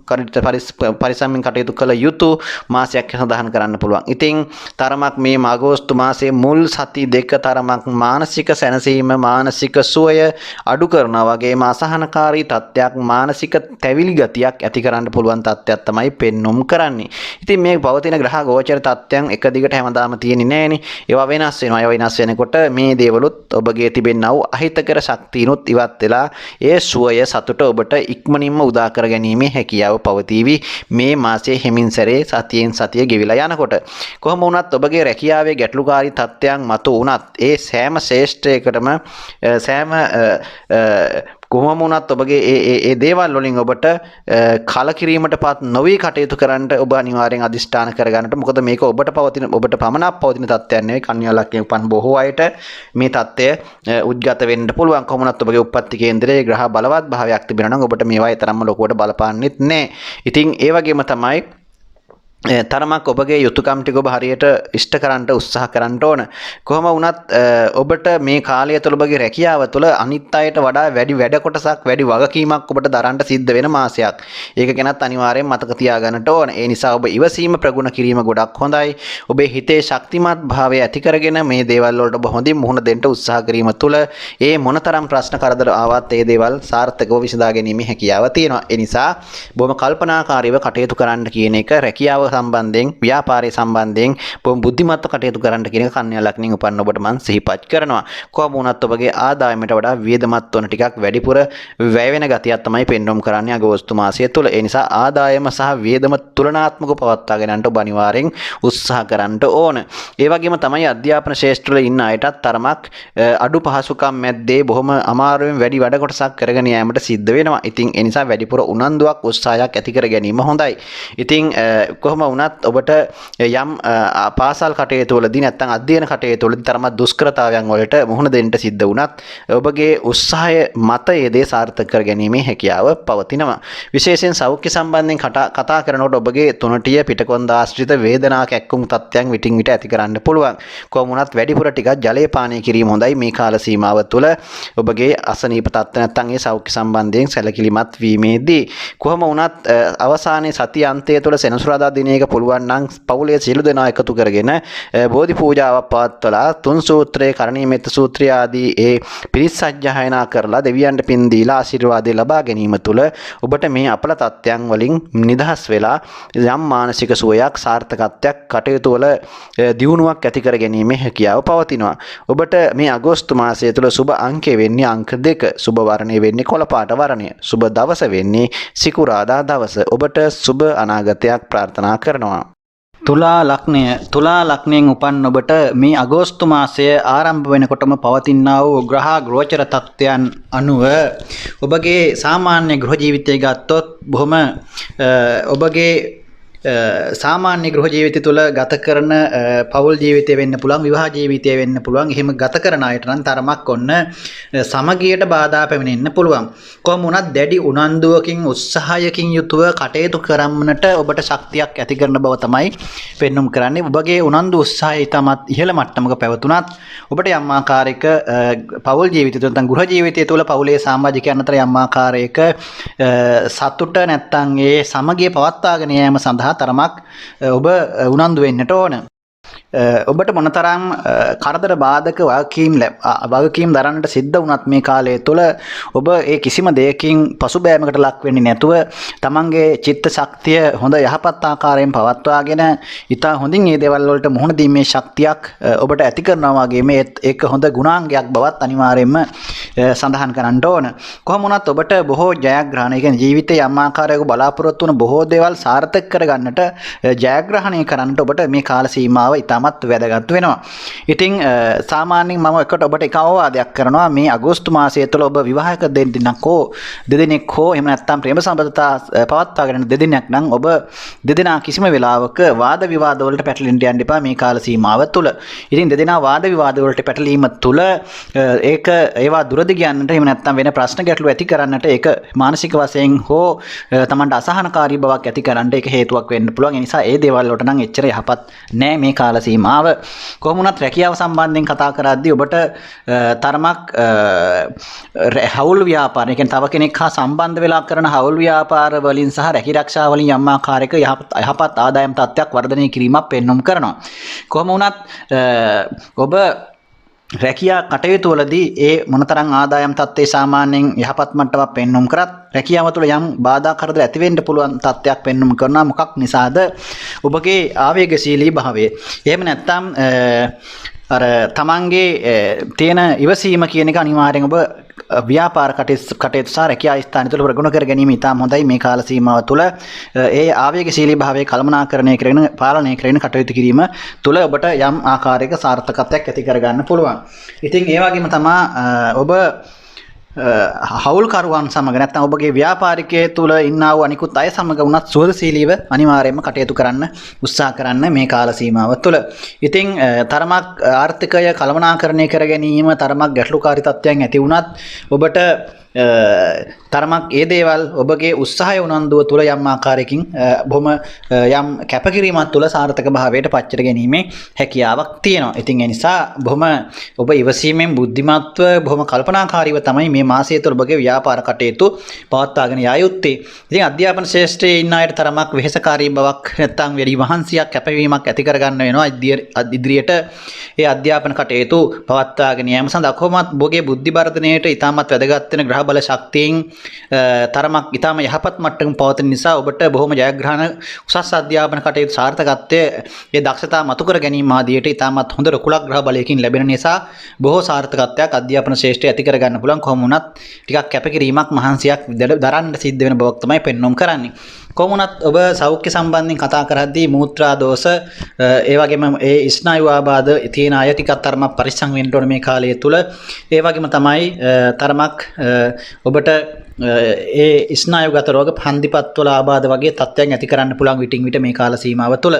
පරිස්සමෙන් කටයුතු කළ යුතු මාසයක් සඳහන් කරන්න පුළුවන්. ඉතින් තරමක් මේ අගෝස්තු මාසයේ මුල් සති දෙක තරමක් මානසික සැනසීම මානසික සුවය අඩු කරනවා වගේම අසහනකාරී තත්ත්වයක් මානසික තැවිලි ගතියක් ඇති කරන්න පුළුවන් තත්ත්වයක් තමයි පෙන්눔 කරන්නේ. ඉතින් මේ පවතින ග්‍රහ ගෝචර තත්ත්වයන් එක දිගට හැමදාම තියෙන්නේ නැහෙනේ. ඒවා වෙනස් වෙනවා. ඒවා වෙනස් වෙනකොට මේ දේවලුත් ඔබගේ තිබෙනා වූ අහිතකර ශක්තියනොත් ඉවත් වෙලා ඒ සුවය සතුට ඔබට ඉක්මනින්ම උදා කර ගැනීමේ හැකියාව පවතිවි මේ මාසයේ හිමින් සැරේ සතියෙන් සතිය ගෙවිලා යනකොට. කොහොම වුණත් ඔබගේ රැකියාවේ ගැටලුකාරී තත්ත්වයන් මතු වුණත් ඒ සෑම ශ්‍රේෂ්ඨයකටම සෑම කොහොම වුණත් ඔබගේ ඒ දේවල් වලින් ඔබට කලකිරීමටපත් නොවි කටයුතු කරන්න ඔබ අනිවාර්යෙන් අදිෂ්ඨාන කරගන්නට. මොකද මේක ඔබට පමණක් පවතින තත්ත්වයක් නෙවෙයි. කන්‍යා ලග්නයේ උපන් බොහෝ අයට මේ තත්ත්වය උද්ගත වෙන්න පුළුවන්. කොහොම වුණත් ඔබගේ උප්පත්ති කේන්දරයේ ග්‍රහ බලවත් භාවයක් තිබෙනවා නම් ඔබට මේවා තරම්ම ලොකුවට බලපාන්නෙත් නැහැ. ඉතින් ඒ වගේම තමයි තරමක් ඔබගේ යුතුයකම් ටික ඔබ හරියට ඉෂ්ට කරන්න උත්සාහ කරන්න ඕන. කොහොම වුණත් ඔබට මේ කාලය තුළ ඔබගේ රැකියාව තුළ අනිත් අයට වඩා වැඩි වැඩ කොටසක් වැඩි වගකීමක් ඔබට දරන්න සිද්ධ වෙන මාසයක්. ඒක ගැනත් අනිවාර්යෙන් මතක තියාගන්නට ඕන. ඒ නිසා ඔබ ඉවසීම ප්‍රගුණ කිරීම ගොඩක් හොඳයි. ඔබේ හිතේ ශක්තිමත් භාවය ඇති කරගෙන මේ දේවල් වලට ඔබ හොඳින් මුහුණ දෙන්න උත්සාහ කිරීම තුළ ඒ මොනතරම් ප්‍රශ්න කරදර ආවත් ඒ දේවල් සාර්ථකව විසඳා ගැනීමේ හැකියාව තියෙනවා. ඒ නිසා බොහොම කල්පනාකාරීව කටයුතු කරන්න කියන එක රැකියාව සම්බන්ධයෙන් ව්‍යාපාරය සම්බන්ධයෙන් බොහොම බුද්ධිමත්ව කටයුතු කරන්න කියන එක කන්‍යා ලග්නයෙන් උපන්න ඔබට මම සිහිපත් කරනවා. කොහොම වුණත් ඔබගේ ආදායමට වඩා වියදමත් වන ටිකක් වැඩිපුර වැය වෙන ගතියක් තමයි පෙන්වුම් කරන්නේ අගෝස්තු මාසය තුළ. ඒ නිසා ආදායම සහ වියදම තුලනාත්මකව පවත්වාගෙන යන්න ඔබ අනිවාර්යෙන් උත්සාහ කරන්න ඕන. ඒ වගේම තමයි අධ්‍යාපන ශාස්ත්‍රවල ඉන්න අයටත් තරමක් අඩු පහසුකම් මැද්දේ බොහොම අමාරුවෙන් වැඩි වැඩ කොටසක් කරගෙන යාමට සිද්ධ වෙනවා. ඉතින් ඒ නිසා වැඩිපුර උනන්දුවක් උත්සාහයක් ඇති කර ගැනීම හොඳයි. ඉතින් කොහොම වුණත් ඔබට යම් පාසල් කටයුතු වලදී නැත්නම් අධ්‍යයන කටයුතු වලදී තරමක් දුෂ්කරතාවයන් වලට මුහුණ දෙන්න සිද්ධ වුණත් ඔබගේ උත්සාහය මත ඒ දේ සාර්ථක කර ගැනීමේ හැකියාව පවතිනවා. විශේෂයෙන් සෞඛ්‍ය සම්බන්ධයෙන් කතා කරනකොට ඔබගේ තුනටිය පිටකොන්ද ආශ්‍රිත වේදනා කැක්කුම් තත්ත්වයන් විටින් විට ඇති කරන්න පුළුවන්. කොහොම වුණත් වැඩිපුර ටිකක් ජලය පානය කිරීම හොඳයි මේ කාල සීමාව තුළ ඔබගේ අසනීප තත්ත්ව නැත්නම් ඒ සෞඛ්‍ය සම්බන්ධයෙන් සැලකිලිමත් වීමේදී. කොහොම වුණත් අවසානයේ සති අන්තය තුළ සෙනසුරාදා දිනයක පුළුවන් නම් පවුලේ සියලු දෙනා එකතු කරගෙන බෝධි පූජාවක් පවත්වලා තුන් සූත්‍රයේ කරණීය මෙත්ත සූත්‍රය ආදී ඒ පිරිත් සජ්ජායනා කරලා දෙවියන්ට පින් දීලා ආශිර්වාදය ලබා ගැනීම තුළ ඔබට මේ අපල තත්ත්වයන් වලින් නිදහස් වෙලා යම් මානසික සුවයක් සාර්ථකත්වයක් කටයුතු වල දියුණුවක් ඇති කර ගැනීමේ හැකියාව පවතිනවා. ඔබට මේ අගෝස්තු මාසය තුළ සුබ අංකය වෙන්නේ අංක 2, සුබ වර්ණය වෙන්නේ කොළ පාට වර්ණය, සුබ දවස වෙන්නේ සිකුරාදා දවස. ඔබට සුබ අනාගතයක් ප්‍රාර්ථනා කරනවා. තුලා ලග්නයෙන් උපන් ඔබට මේ අගෝස්තු මාසය ආරම්භ වෙනකොටම පවතිනා වූ ග්‍රහ ගෝචර තත්ත්වයන් අනුව ඔබගේ සාමාන්‍ය ගෘහ ජීවිතය ගත්තොත් බොහොම ඔබගේ සාමාන්‍ය ගෘහ ජීවිතය තුළ ගත කරන පෞල් ජීවිතය වෙන්න පුළුවන්, විවාහ ජීවිතය වෙන්න පුළුවන්. එහෙම ගත කරන අයට නම් තරමක් ඔන්න සමගියට බාධා පැමිණෙන්න පුළුවන්. කොහොම වුණත් දැඩි උනන්දුවකින් උත්සාහයකින් යුතුව කටයුතු කරන්නට ඔබට ශක්තියක් ඇති කරන බව තමයි පෙන්눔 කරන්නේ. ඔබගේ උනන්දු උත්සාහය ඉතාමත් ඉහළ මට්ටමක පැවතුනත් ඔබට යම් ආකාරයක පෞල් ජීවිතය තුළ නැත්නම් ගෘහ ජීවිතය තුළ පෞලේ සමාජිකයන් අතර යම් ආකාරයක සතුට නැත්නම් ඒ සමගිය පවත්වාගෙන යාම සඳහා තරමක් ඔබ උනන්දු වෙන්නට ඕන. ඔබට මොනතරම් කරදර බාධක වගකීම් දරන්නට සිද්ධ වුණත් මේ කාලය තුළ ඔබ ඒ කිසිම දෙයකින් පසුබෑමකට ලක් වෙන්නේ නැතුව තමන්ගේ චිත්ත ශක්තිය හොඳ යහපත් ආකාරයෙන් පවත්වාගෙන ඉතා හොඳින් මේ දේවල් වලට මුහුණ දීමේ ශක්තියක් ඔබට ඇති කරනවා වගේම ඒක හොඳ ගුණාංගයක් බවත් අනිවාර්යයෙන්ම සඳහන් කරන්න ඕන. කොහොම වුණත් ඔබට බොහෝ ජයග්‍රහණ, ඒ කියන්නේ ජීවිතයේ යම් ආකාරයක බලාපොරොත්තු වන බොහෝ දේවල් සාර්ථක කරගන්නට ජයග්‍රහණය කරන්නට ඔබට මේ කාල සීමාව ඉතාමත් වැදගත් වෙනවා. ඉතින් සාමාන්‍යයෙන් මම එකට ඔබට එක අවවාදයක් කරනවා. මේ අගෝස්තු මාසය තුළ ඔබ විවාහයක දෙන්නෙක් හෝ දෙදෙනෙක් හෝ එහෙම නැත්නම් ප්‍රේම සම්බන්ධතා පවත්වාගෙන දෙදෙනෙක් නම් ඔබ දෙදෙනා කිසිම වෙලාවක වාද විවාද වලට පැටලෙන්න යන්න එපා මේ කාල සීමාව තුළ. ඉතින් දෙදෙනා වාද විවාද වලට පැටලීම තුළ ඒවා දුරදි ගියන්නට එහෙම නැත්නම් වෙන ප්‍රශ්න ගැටලු ඇති කරන්නට ඒක මානසික වශයෙන් හෝ තමන්ට අසහනකාරී බවක් ඇති කරන්නට ඒක හේතුවක් වෙන්න පුළුවන්. ඒ නිසා ඒ දේවල් වලට නම් එච්චර යහපත් නෑ මේ කාල සීමාව. කොහොම වුණත් රැකියාව සම්බන්ධයෙන් කතා කරද්දී ඔබට තරමක් හවුල් ව්‍යාපාර, ඒ කියන්නේ තව කෙනෙක් හා සම්බන්ධ වෙලා කරන හවුල් ව්‍යාපාර වලින් සහ රැකී ආරක්ෂා වලින් යම් ආකාරයක යහපත් ආදායම් තත්ත්වයක් වර්ධනය කිරීමක් පෙන්වුම් කරනවා. කොහොම වුණත් ඔබ රැකියා කටයුතු වලදී ඒ මොනතරම් ආදායම් තත්ත්වයේ සාමාන්‍යයෙන් යහපත් මට්ටමක් පෙන්වුම් කරත් රැකියාව තුළ යම් බාධා කරදර ඇති වෙන්න පුළුවන් තත්ත්වයක් පෙන්වුම් කරනවා. මොකක් නිසාද? ඔබගේ ආවේගශීලී භාවය. එහෙම නැත්නම් අර තමන්ගේ තියෙන ඉවසීම කියන එක අනිවාර්යෙන් ඔබ ව්‍යාපාර කටයුතු සහ රැකියා ස්ථාන තුළ ප්‍රගුණ කර ගැනීම ඉතාම හොඳයි. මේ කාල සීමාව තුළ ඒ ආවේගශීලී භාවයේ කළමනාකරණය කරගෙන පාලනය කරගෙන කටයුතු කිරීම තුළ ඔබට යම් ආකාරයක සාර්ථකත්වයක් ඇති කරගන්න පුළුවන්. ඉතින් ඒ වගේම තමයි ඔබ හවුල්කරුවන් සමග නැත්නම් ඔබගේ ව්‍යාපාරිකයේ තුල ඉන්නා වූ අනිකුත් අය සමග වුණත් සුවදශීලීව අනිවාර්යයෙන්ම කටයුතු කරන්න උත්සාහ කරන්න මේ කාල සීමාව තුළ. ඉතින් තරමක් ආර්ථිකය කළමනාකරණය කර ගැනීම තරමක් ගැටලුකාරී තත්ත්වයන් ඇති වුණත් ඔබට තරමක් ඒ දේවල් ඔබගේ උත්සාහය උනන්දුව තුළ යම් ආකාරයකින් බොහොම යම් කැපකිරීමක් තුළ සාර්ථක භාවයට පත්කර ගැනීමේ හැකියාවක් තියෙනවා. ඉතින් ඒ නිසා බොහොම ඔබ ඉවසීමෙන් බුද්ධිමත්ව බොහොම කල්පනාකාරීව තමයි මේ මාසය තුළ ඔබගේ ව්‍යාපාර කටයුතු පවත්වාගෙන යා යුත්තේ. ඉතින් අධ්‍යාපන ශාස්ත්‍රයේ ඉන්න අයට තරමක් වෙහෙසකාරී බවක් නැත්නම් වැඩි මහන්සියක් කැපවීමක් ඇති කරගන්න වෙනවා ඉදිරියට ඒ අධ්‍යාපන කටයුතු පවත්වාගෙන යාම සඳහා. කොහොමත් ඔබගේ බුද්ධි වර්ධනයට ඉතාමත් වැදගත් වෙන ග්‍රහ බල ශක්තියෙන් තරමක් ඉතාම යහපත් මට්ටමක පවතින නිසා ඔබට බොහොම ජයග්‍රහණ උසස් අධ්‍යාපන කටයුතු සාර්ථකත්වයේ ඒ දක්ෂතා මතු කර ගැනීම ආදියට ඉතාමත් හොඳ රුකුලක් ග්‍රහ බලයකින් ලැබෙන නිසා බොහෝ සාර්ථකත්වයක් අධ්‍යාපන ශාස්ත්‍රයේ ඇති කර ගන්න පුළුවන්. කොහොම වුණත් ටිකක් කැපකිරීමක් මහන්සියක් දරන්න සිද්ධ වෙන බවක් තමයි පෙන්වුම් කරන්නේ. කොහොම වුණත් ඔබ සෞඛ්‍ය සම්බන්ධයෙන් කතා කරද්දී මූත්‍රා දෝෂ ඒ වගේම ඒ ස්නායු ආබාධ තියෙන අය ටිකක් තරමක් පරිස්සම් වෙන්න ඕන මේ කාලය තුල. ඒ වගේම තමයි තරමක් ඔබට ඒ ස්නායුගත රෝග හන්දිපත්වල ආබාධ වගේ තත්ත්වයන් ඇති කරන්න පුළුවන් විටින් විට මේ කාල සීමාව තුළ.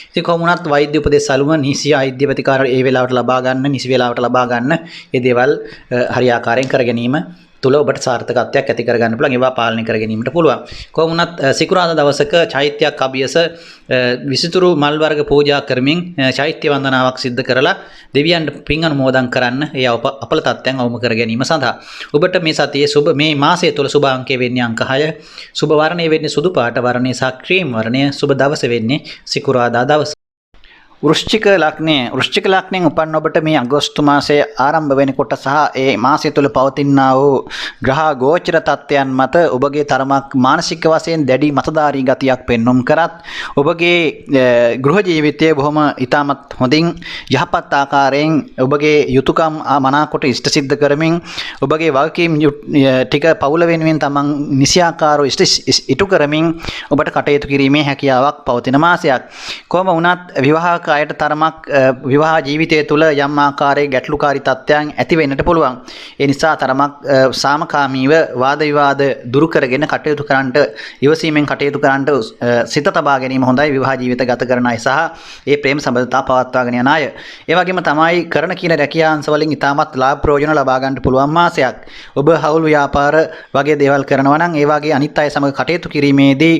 ඉතින් කොහොම වුණත් වෛද්‍ය උපදෙස් අනුව නිසි වෛද්‍ය ප්‍රතිකාර ඒ වෙලාවට ලබා ගන්න, නිසි වෙලාවට ලබා ගන්න, මේ දේවල් හරියාකාරයෙන් කර ගැනීම තුළ ඔබට සාර්ථකත්වයක් ඇති කරගන්න පුළුවන්. ඒවා පාලනය කර ගැනීමට පුළුවන්. කොහොම වුණත් සිකුරාදා දවසක චෛත්‍යයක් අභියස විසිතුරු මල් වර්ග පූජා කරමින් චෛත්‍ය වන්දනාවක් සිද්ධ කරලා දෙවියන්ට පින් අනුමෝදන් කරන්න ඒ අපල තත්ත්වයන් අවම කර ගැනීම සඳහා ඔබට මේ සතියේ මේ මාසය තුළ සුභ අංකය වෙන්නේ අංක 6, සුභ වර්ණය වෙන්නේ සුදු පාට වර්ණය සහ ක්‍රීම් වර්ණය, සුභ දවස වෙන්නේ සිකුරාදා දවස. වෘශ්චික ලග්නයෙන් උපන් ඔබට මේ අගෝස්තු මාසයේ ආරම්භ වෙනකොට සහ ඒ මාසය තුළ පවතිනා වූ ග්‍රහ ගෝචර තත්ත්වයන් මත ඔබගේ තරමක් මානසික වශයෙන් දැඩි මතධාරී ගතියක් පෙන්වුම් කරත් ඔබගේ ගෘහ ජීවිතය බොහොම ඉතාමත් හොඳින් යහපත් ආකාරයෙන් ඔබගේ යුතුයකම් මනාකොට ඉෂ්ට සිද්ධ කරමින් ඔබගේ වගකීම් ටික පවුල වෙනුවෙන් තමන් නිසියාකාරව ඉටු කරමින් ඔබට කටයුතු කිරීමේ හැකියාවක් පවතින මාසයක්. කොහොම වුණත් විවාහක අයට තරමක් විවාහ ජීවිතය තුළ යම් ආකාරයේ ගැටලුකාරී තත්ත්වයන් ඇති වෙන්නට පුළුවන්. ඒ නිසා තරමක් සාමකාමීව වාද විවාද දුරු කරගෙන කටයුතු කරන්නට, ඉවසීමෙන් කටයුතු කරන්නට සිත තබා ගැනීම හොඳයි විවාහ ජීවිත ගත කරන අය සහ ඒ ප්‍රේම සම්බන්ධතා පවත්වාගෙන යන අය. ඒ වගේම තමයි කරන කියන රැකියා අංශ වලින් ඉතාමත් ලාභ ප්‍රයෝජන ලබා ගන්නට පුළුවන් මාසයක්. ඔබ හවුල් ව්‍යාපාර වගේ දේවල් කරනවා නම් ඒ වගේ අනිත් අය සමග කටයුතු කිරීමේදී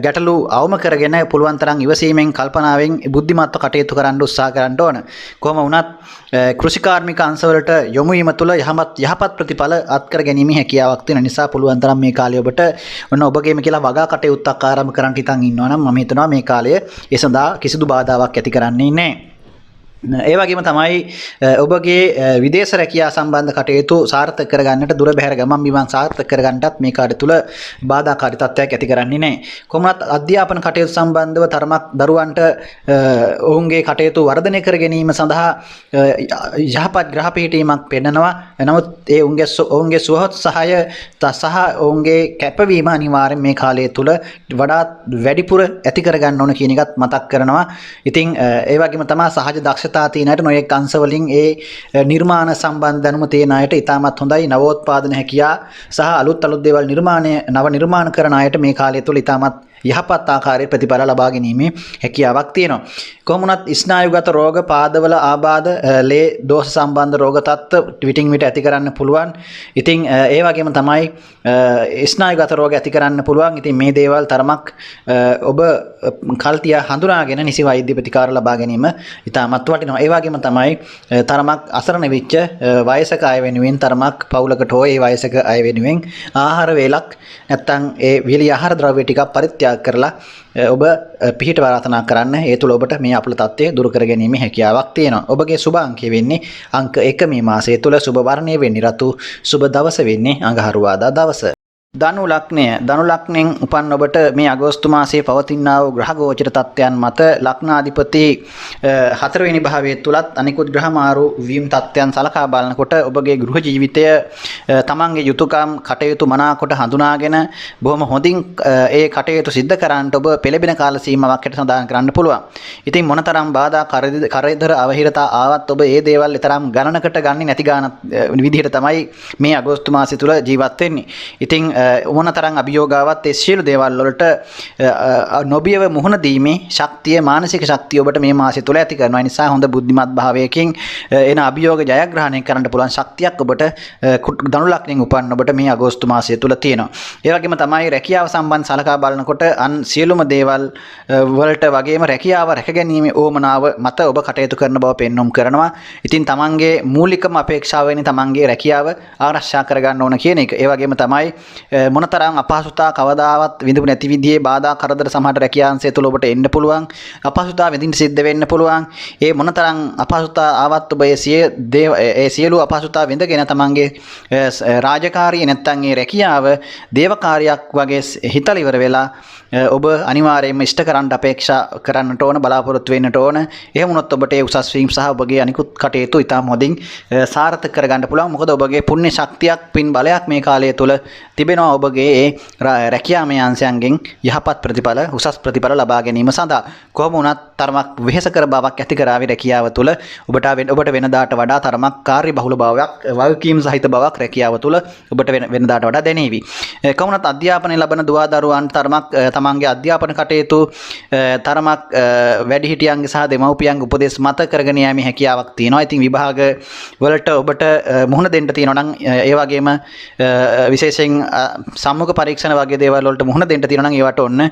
ගැටලු අවම කරගෙන පුළුවන් තරම් ඉවසීමෙන් කල්පනාවෙන් බුද්ධිමත් කටයුතු කරන්න උත්සාහ කරන්න ඕන. කොහොම වුණත් කෘෂිකාර්මික අංශවලට යොමු වීම තුළ යහපත් ප්‍රතිඵල අත්කර ගැනීමේ හැකියාවක් තියෙන නිසා පුළුවන් තරම් මේ කාලය ඔබට ඔන්න ඔබගේම කියලා වගා කටයුත්තක් ආරම්භ කරන්න හිතන් ඉන්නවා නම් මම හිතනවා මේ කාලය ඒ සඳහා කිසිදු බාධාවක් ඇති කරන්නේ නැහැ. ඒ වගේම තමයි ඔබගේ විදේශ රැකියා සම්බන්ධ කටයුතු සාර්ථක කරගන්නට දුර බැහැර ගමන් බිමන් සාර්ථක කරගන්නටත් මේ කාර්ය තුල බාධාකාරී තත්ත්වයක් ඇති කරන්නේ නැහැ. කොහොමවත් අධ්‍යාපන කටයුතු සම්බන්ධව තරමක් දරුවන්ට ඔවුන්ගේ කටයුතු වර්ධනය කර ගැනීම සඳහා යහපත් ග්‍රහ පිහිටීමක් පෙන්නනවා. නමුත් ඒ ඔවුන්ගේ සුවහොත්සහය සහ ඔවුන්ගේ කැපවීම අනිවාර්යෙන් මේ කාලය තුල වඩාත් වැඩිපුර ඇති කරගන්න ඕන කියන එකත් මතක් කරනවා. ඉතින් ඒ වගේම තමයි සහජ දක්ෂ තියෙනට නොයෙක් අංශ වලින් ඒ නිර්මාණ සම්බන්ධ දැනුම තියෙන අයට ඉතාමත් හොඳයි. නවෝත්පාදන හැකියාව සහ අලුත් දේවල් නව නිර්මාණ කරන අයට මේ කාලය තුල ඉතාමත් යහපත් ආකාරයේ ප්‍රතිඵල ලබා ගැනීමේ හැකියාවක් තියෙනවා. කොහොම වුණත් ස්නායුගත රෝග, පාදවල ආබාධ, ලේ දෝෂ සම්බන්ධ රෝග තත්ත්ව විටින් විට ඇති කරන්න පුළුවන්. ඉතින් ඒ වගේම තමයි ස්නායුගත රෝග ඇති කරන්න පුළුවන්. ඉතින් මේ දේවල් තරමක් ඔබ කල්තිය හඳුනාගෙන නිසි වෛද්‍ය ප්‍රතිකාර ලබා ගැනීම ඉතාමත් වටිනවා. ඒ වගේම තමයි තරමක් අසරණ වෙච්ච වයසක අය වෙනුවෙන් තරමක් පවුලකට හෝ ඒ වයසක අය වෙනුවෙන් ආහාර වේලක් නැත්තම් ඒ වියලි ආහාර ද්‍රව්‍ය ටිකක් පරිත්‍යාග කරලා ඔබ පිහිට ප්‍රාර්ථනා කරන්න. ඒ තුළ ඔබට මේ අපල තත්ත්වය දුරු කර ගැනීමේ හැකියාවක් තියෙනවා. ඔබගේ සුබ අංකය වෙන්නේ අංක 1 මේ මාසය තුළ. සුබ වර්ණය වෙන්නේ රතු. සුබ දවස වෙන්නේ අඟහරුවාදා දවස. ධනු ලග්නය. ධනු ලග්නෙන් උපන් ඔබට මේ අගෝස්තු මාසයේ පවතිනා වූ ග්‍රහ ගෝචර තත්ත්වයන් මත ලග්නාධිපති 4 වෙනි භාවයේ තුලත් අනිකුත් ග්‍රහ මාරු වීම තත්ත්වයන් සලකා බලනකොට ඔබගේ ගෘහ ජීවිතය තමන්ගේ යුතුයකම් කටයුතු මනාකොට හඳුනාගෙන බොහොම හොඳින් ඒ කටයුතු සිද්ධ කරන්නට ඔබ පෙළඹෙන කාල සීමාවක් හැට සඳහන් කරන්න පුළුවන්. ඉතින් මොනතරම් බාධා කරදර අවහිරතා ආවත් ඔබ ඒ දේවල් තරම් ගණනකට ගන්නේ නැති ගාන විදිහට තමයි මේ අගෝස්තු මාසය තුල ජීවත් වෙන්නේ. ඉතින් මොනතරම් අභියෝගාවත් ඒ සියලු දේවල් වලට නොබියව මුහුණ දීමේ ශක්තිය, මානසික ශක්තිය ඔබට මේ මාසය තුල ඇති කරනවා. ඒ නිසා හොඳ බුද්ධිමත් භාවයකින් එන අභියෝග ජයග්‍රහණය කරන්න පුළුවන් ශක්තියක් ඔබට ධනු ලග්නෙන් උපන් ඔබට මේ අගෝස්තු මාසය තුල තියෙනවා. ඒ වගේම තමයි රැකියාව සම්බන්ධ සලකා බලනකොට අන් සියලුම දේවල් වලට වගේම රැකියාව රැකගැනීමේ ඕමනාව මත ඔබ කටයුතු කරන බව පෙන්වුම් කරනවා. ඉතින් තමන්ගේ මූලිකම අපේක්ෂාව වෙන්නේ තමන්ගේ රැකියාව ආරක්ෂා කරගන්න ඕන කියන එක. ඒ වගේම තමයි මොනතරම් අපහසුතා කවදාවත් විඳපු නැති විදිහේ බාධා කරදර සමහරට රැකියාංශය තුළ ඔබට එන්න පුළුවන්. අපහසුතා විඳින්න සිද්ධ වෙන්න පුළුවන්. ඒ මොනතරම් අපහසුතා ආවත් ඔබ ඒ සියලු අපහසුතා විඳගෙන තමන්ගේ රාජකාරිය නැත්තම් ඒ රැකියාව දේවකාරියක් වගේ හිතලා ඉවර වෙලා ඔබ අනිවාර්යයෙන්ම ඉෂ්ට කරන්න අපේක්ෂා කරන්නට ඕන, බලාපොරොත්තු වෙන්නට ඕන. එහෙම වුණොත් ඔබට ඒ උසස් වීම සහ ඔබගේ අනිකුත් කටයුතු ඉතාම හොඳින් සාර්ථක කරගන්න පුළුවන්. මොකද ඔබගේ පුණ්‍ය ශක්තියක්, පින් බලයක් මේ කාලය තුල තිබෙනවා ඔබගේ ඒ රැකියාමය අංශයන්ගෙන් යහපත් ප්‍රතිඵල, උසස් ප්‍රතිඵල ලබා ගැනීම සඳහා. කොහොම වුණත් තරමක් වෙහෙසකර බවක් ඇති කරાવી රැකියාව තුළ ඔබට වෙනදාට වඩා තරමක් කාර්යබහුල බවක්, වගකීම් සහිත බවක් රැකියාව තුළ ඔබට වෙනදාට වඩා දැනේවි. කොහොම වුණත් අධ්‍යාපනය ලබන දුවා දරුවන් තරමක් තමන්ගේ අධ්‍යාපන කටයුතු තරමක් වැඩිහිටියන්ගේ සහ දෙමව්පියන්ගේ උපදෙස් මත කරගෙන යෑමේ හැකියාවක් තියෙනවා. ඉතින් විභාග වලට ඔබට මුහුණ දෙන්න තියෙනවා නම් ඒ වගේම විශේෂයෙන් සම්මුඛ පරීක්ෂණ වගේ දේවල් වලට මුහුණ දෙන්න තියෙනවා නම් ඒවට ඔන්න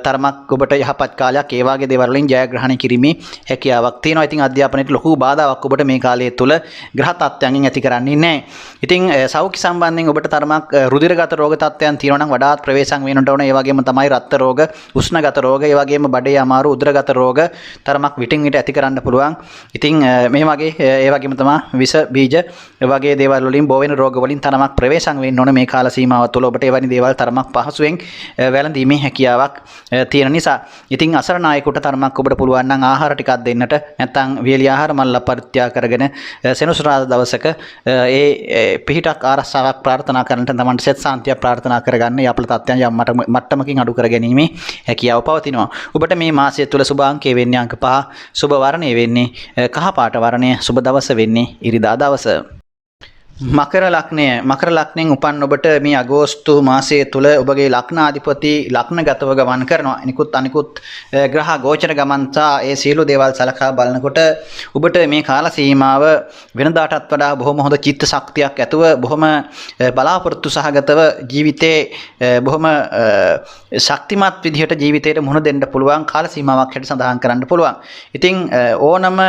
තරමක් ඔබට යහපත් කාලයක් ඒ වගේ දේවල් වලින් ජයග්‍රහණය කිරීමේ හැකියාවක් තියෙනවා. ඉතින් අධ්‍යාපනයේ ලොකු බාධාවක් ඔබට මේ කාලය තුල ග්‍රහ තත්ත්වයන්ගෙන් ඇති කරන්නේ නැහැ. ඉතින් සෞඛ්‍ය සම්බන්ධයෙන් ඔබට තරමක් රුධිරගත රෝග තත්ත්වයන් තියෙනවා නම් වඩාත් ප්‍රවේශම් වෙන්නට ඕන. ඒ වගේම තමයි රක්ත රෝග, උෂ්ණගත රෝග, ඒ වගේම බඩේ අමාරු, උදරගත රෝග තරමක් විටින් විට ඇති කරන්න පුළුවන්. ඉතින් මේ වගේ ඒ වගේම තමයි විස බීජ වගේ දේවල් වලින් බෝ වෙන රෝග වලින් තරමක් ප්‍රවේශම් වෙන්න ඕන මේ කාල සීමාව තුළ. ඔබට එවැනි දේවල් තරමක් පහසුවෙන් වැළඳීමේ හැකියාවක් තියෙන නිසා. ඉතින් අසරණ අයෙකුට තරමක් ඔබට පුළුවන් නම් ආහාර ටිකක් දෙන්නට, නැත්නම් වියලි ආහාර මල්ල පරිත්‍යාග කරගෙන සෙනසුරාදා දවසක ඒ පිහිටක් ආරක්ෂාවක් ප්‍රාර්ථනා කරන්නට, තමන්ට සෙත් සාන්තියක් ප්‍රාර්ථනා කරගන්න යපල තත්ත්වයන් යම් මට්ටමකින් අඩු කර ගැනීමේ හැකියාව පවතිනවා. ඔබට මේ මාසය තුළ සුභ අංකය වෙන්නේ අංක 5, සුභ වර්ණය වෙන්නේ කහ පාට වර්ණය, සුභ දවස වෙන්නේ ඉරිදා දවස. මකර ලග්නය. මකර ලග්නෙන් උපන් ඔබට මේ අගෝස්තු මාසය තුළ ඔබගේ ලග්නාධිපති ලග්නගතව ගමන් කරනවා. අනිකුත් ග්‍රහ ගෝචර ගමන් ඒ සියලු දේවල් සලකා බලනකොට ඔබට මේ කාල සීමාව වෙනදාටත් වඩා බොහොම හොඳ චිත්ත ශක්තියක් ඇතුව, බොහොම බලාපොරොත්තු සහගතව ජීවිතේ බොහොම ශක්තිමත් විදිහට ජීවිතයට මුහුණ දෙන්න පුළුවන් කාල සීමාවක් හැට සඳහන් කරන්න පුළුවන්. ඉතින් ඕනම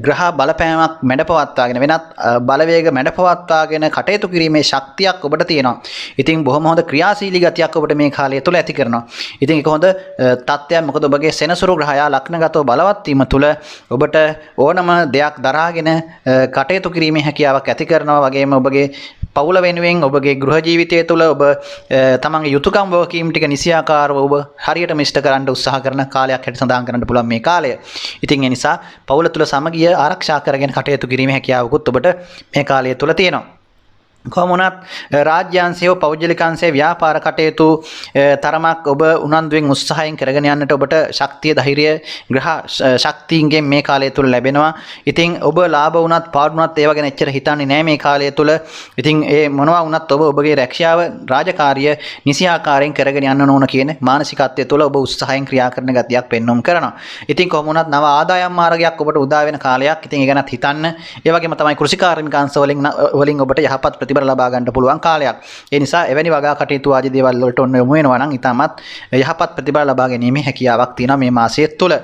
ග්‍රහ බලපෑමක් මැඩපවත්වාගෙන වෙනත් බලවේග මැඩපවත්වාගෙන කටයුතු කිරීමේ ශක්තියක් ඔබට තියෙනවා. ඉතින් බොහොම හොඳ ක්‍රියාශීලී ගතියක් ඔබට මේ කාලය තුළ ඇති කරනවා. ඉතින් ඒක හොඳ තත්ත්වයක්. මොකද ඔබගේ සෙනසුරු ග්‍රහයා ලග්නගතව බලවත් වීම තුළ ඔබට ඕනම දෙයක් දරාගෙන කටයුතු කිරීමේ හැකියාවක් ඇති කරනවා. වගේම ඔබගේ පවුල වෙනුවෙන්, ඔබගේ ගෘහ ජීවිතය තුළ ඔබ තමන්ගේ යුතුයකම් වගකීම් ටික නිසියාකාරව ඔබ හරියටම ඉෂ්ට කරන්න උත්සාහ කරන කාලයක් හැට සඳහන් කරන්න පුළුවන් මේ කාලය. ඉතින් ඒ නිසා පවුල තුළ සමගිය ආරක්ෂා කරගෙන කටයුතු කිරීමේ හැකියාවකුත් ඔබට මේ කාලය තුළ තියෙනවා. කොමුණත් රාජ්‍යංශය හෝ පෞද්ගලිකංශයේ ව්‍යාපාර කටයුතු තරමක් ඔබ උනන්දුවෙන් උත්සාහයෙන් කරගෙන යන්නට ඔබට ශක්තිය ධෛර්යය ග්‍රහ ශක්තියින්ගෙන් මේ කාලය තුල ලැබෙනවා. ඉතින් ඔබ ලාභ වුණත් පාඩු වුණත් ඒව ගැන එච්චර හිතන්නේ නැහැ මේ කාලය තුල. ඉතින් ඒ මොනවා වුණත් ඔබගේ රැකියාව රාජකාරිය නිසි ආකාරයෙන් කරගෙන යන්න ඕන කියන මානසිකත්වය තුළ ඔබ උත්සාහයෙන් ක්‍රියා කරන ගතියක් පෙන්වුම් කරනවා. ඉතින් කොහොම වුණත් නව ආදායම් මාර්ගයක් ඔබට උදා වෙන කාලයක්. ඉතින් ඒ ගැනත් හිතන්න. ඒ වගේම තමයි කෘෂිකාර්මික අංශ වලින් ඔබට යහපත් ප්‍රතිඵල ලබා ගන්න පුළුවන් කාලයක්. ඒ නිසා එවැනි වගා කටයුතු ආදී දේවල් වලට ඔන්න යොමු වෙනවා නම් ඊටමත් යහපත් ප්‍රතිඵල ලබා ගැනීමේ හැකියාවක් තියෙනවා මේ මාසය තුළ.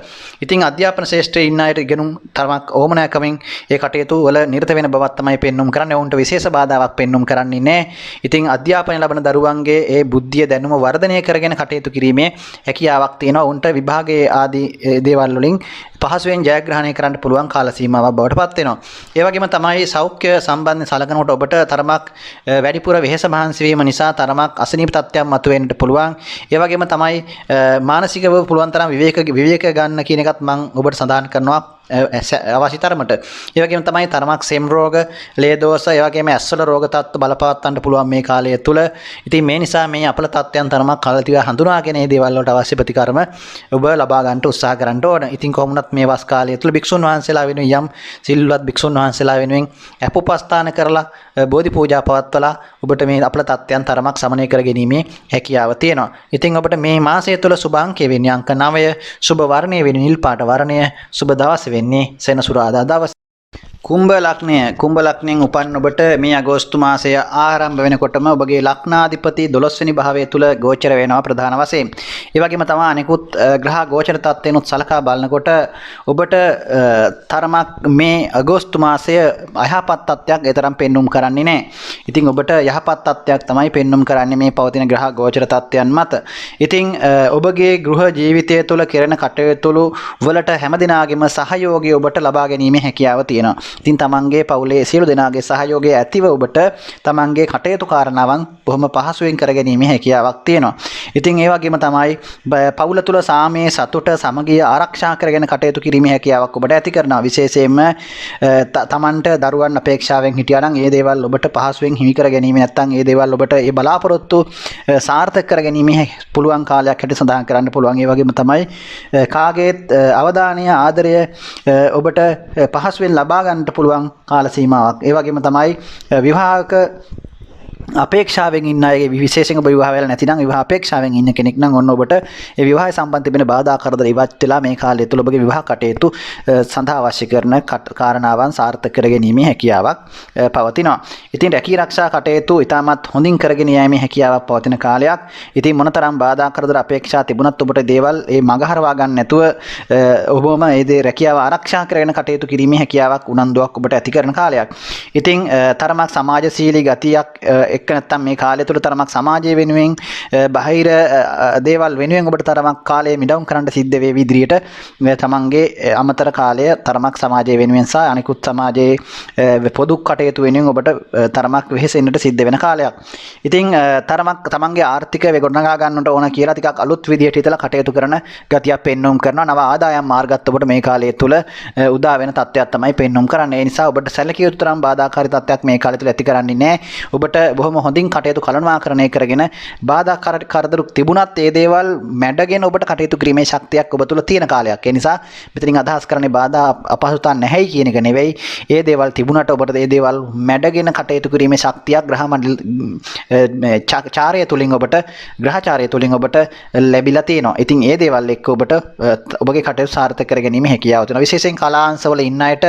ඉතින් අධ්‍යාපන ශාස්ත්‍රයේ ඉන්න අයට ඉගෙනුම් තරමක් ඕමනාකමින් ඒ කටයුතු වල නිරත වෙන බවක් තමයි පෙන්වුම් කරන්නේ. ඔවුන්ට විශේෂ බාධාවක් පෙන්වුම් කරන්නේ නැහැ. ඉතින් අධ්‍යාපනය ලබන දරුවන්ගේ ඒ බුද්ධිය දැනුම වර්ධනය කරගෙන කටයුතු කිරීමේ හැකියාවක් තියෙනවා. ඔවුන්ට විභාගයේ ආදී දේවල් වලින් පහසුවෙන් ජයග්‍රහණය කරන්න පුළුවන් කාල සීමාවක් බවට පත් වෙනවා. ඒ වගේම තමයි සෞඛ්‍ය සම්බන්ධ සලකනකොට ඔබට තරමක් වැඩිපුර වෙහෙස මහන්සි වීම නිසා තරමක් අසනීප තත්ත්වයක් මතුවෙන්නට පුළුවන්. ඒ වගේම තමයි මානසිකව පුළුවන් තරම් විවේක ගන්න කියන එකත් මම ඔබට සඳහන් කරනවා. අවශ්‍ය තරමට. ඒ වගේම තමයි තරමක් සෙම් රෝග, ලේ දෝෂ, ඒ වගේම ඇස්වල රෝග තත්ත්ව බලපවත්වන්න පුළුවන් මේ කාලය තුල. ඉතින් මේ නිසා මේ අපල තත්ත්වයන් තරමක් කලතිව හඳුනාගෙන මේ දේවල් වලට අවශ්‍ය ප්‍රතිකර්ම ඔබ ලබා ගන්නට උත්සාහ කරන්න ඕන. ඉතින් කොහොමුණත් මේ වස් කාලය තුල භික්ෂුන් වහන්සේලා වෙනුවෙන් යම් සිල්වත් භික්ෂුන් වහන්සේලා වෙනුවෙන් අපෝපස්ථාන කරලා බෝධි පූජා පවත්වලා ඔබට මේ අපල තත්ත්වයන් තරමක් සමනය කර ගැනීමේ හැකියාව තියෙනවා. ඉතින් ඔබට මේ මාසය තුල සුභ අංකය වෙන්නේ අංක 9, සුභ වර්ණය වෙන්නේ නිල් පාට වර්ණය, සුභ දවස වෙන්නේ සෙනසුරාදා දවස. කුම්භ ලග්නයෙන් උපන් ඔබට මේ අගෝස්තු මාසය ආරම්භ වෙනකොටම ඔබගේ ලග්නාධිපති 12 වෙනි භාවය තුල ගෝචර වෙනවා ප්‍රධාන වශයෙන්. ඒ වගේම තමයි අනිකුත් ග්‍රහ ගෝචර තත්ත්වයන්ත් සලකා බලනකොට ඔබට තරමක් මේ අගෝස්තු මාසය අයහපත් තත්ත්වයක් ඒතරම් පෙන්눔 කරන්නේ නැහැ. ඉතින් ඔබට යහපත් තත්ත්වයක් තමයි පෙන්눔 කරන්නේ මේ පවතින ග්‍රහ ගෝචර තත්ත්වයන් මත. ඉතින් ඔබගේ ගෘහ ජීවිතය තුළ කෙරෙන කටයුතු වලට හැමදිනාගේම සහයෝගය ඔබට ලබා ගැනීමේ හැකියාව තියෙනවා. ඉතින් තමන්ගේ පවුලේ සියලු දෙනාගේ සහයෝගය ඇතිව ඔබට තමන්ගේ කටයුතු කාරණාවන් බොහොම පහසුවෙන් කරගැනීමේ හැකියාවක් තියෙනවා. ඉතින් ඒ වගේම තමයි පවුල තුල සාමයේ සතුට සමගිය ආරක්ෂා කරගෙන කටයුතු කිරීමේ හැකියාවක් ඔබට ඇති කරනවා. විශේෂයෙන්ම තමන්ට දරුවන් අපේක්ෂාවෙන් හිටියා නම් ඒ දේවල් ඔබට පහසුවෙන් හිමි කර ගැනීම නැත්නම් ඒ දේවල් ඔබට ඒ බලාපොරොත්තු සාර්ථක කර ගැනීමේ පුළුවන් කාලයක් හැටියට සඳහන් කරන්න පුළුවන්. ඒ වගේම තමයි කාගේත් අවධානය ආදරය ඔබට පහසුවෙන් ලබා ගන්නට පුළුවන් කාල සීමාවක්. ඒ වගේම තමයි විවාහක අපේක්ෂාවෙන් ඉන්න අයගේ විශේෂයෙන් ඔබ විවාහ වෙලා නැතිනම් විවාහ අපේක්ෂාවෙන් ඉන්න කෙනෙක් නම් ඔන්න ඔබට ඒ විවාහය සම්බන්ධ තිබෙන බාධා කරදර ඉවත් වෙලා මේ කාලය තුල ඔබගේ විවාහ කටයුතු සඳහා අවශ්‍ය කරන කාරණාවන් සාර්ථක කර ගැනීමේ හැකියාවක් පවතිනවා. ඉතින් රැකී ආරක්ෂා කටයුතු ඉතාමත් හොඳින් කරගෙන යෑමේ හැකියාවක් පවතින කාලයක්. ඉතින් මොනතරම් බාධා කරදර අපේක්ෂා තිබුණත් ඔබට දේවල් ඒ මගහරවා ගන්න නැතුව ඔබම ඒ දේ රැකියාව ආරක්ෂා කරගෙන කටයුතු කිරීමේ හැකියාවක් උනන්දුවක් ඔබට ඇති කරන කාලයක්. ඉතින් තරමක් සමාජශීලී ගතියක් එක්ක නැත්තම් මේ කාලය තුල තරමක් සමාජය වෙනුවෙන් බාහිර දේවල් වෙනුවෙන් ඔබට තරමක් කාලය මිඩවුම් කරන්න සිද්ධ වේවි ඉදිරියට. තමන්ගේ අමතර කාලය තරමක් සමාජය වෙනුවෙන් සහ අනිකුත් සමාජයේ පොදු කටයුතු වෙනුවෙන් ඔබට තරමක් වෙහෙසෙන්නට සිද්ධ වෙන කාලයක්. ඉතින් තරමක් තමන්ගේ ආර්ථිකය ගොඩනගා ගන්නට ඕන කියලා ටිකක් අලුත් විදියට හිතලා කටයුතු කරන ගතියක් පෙන්වුම් කරනවා. නව ආදායම් මාර්ගත් ඔබට මේ කාලය තුල උදා වෙන තත්ත්වයක් තමයි පෙන්වුම් කරන්නේ. ඒ නිසා ඔබට සැලකිය යුතු තරම් බාධාකාරී තත්ත්වයක් මේ කාලය තුල ඇති කරන්නේ නැහැ. ඔබට බොහොම හොඳින් කටයුතු කළමනාකරණය කරගෙන බාධා කරදර තිබුණත් ඒ දේවල් මැඩගෙන ඔබට කටයුතු කිරීමේ ශක්තියක් ඔබ තුළ තියෙන කාලයක්. ඒ නිසා මෙතනින් අදහස් කරන්නේ බාධා අපහසුතා නැහැයි කියන එක නෙවෙයි. ඒ දේවල් තිබුණට ඔබට ඒ දේවල් මැඩගෙන කටයුතු කිරීමේ ශක්තියක් ග්‍රහ චාරය තුලින් ඔබට ග්‍රහචාරය තුලින් ඔබට ලැබිලා තියෙනවා. ඉතින් ඒ දේවල් එක්ක ඔබට ඔබගේ කටයුතු සාර්ථක කරගැනීමේ හැකියාව තියෙනවා. විශේෂයෙන් කලාංශවල ඉන්න අයට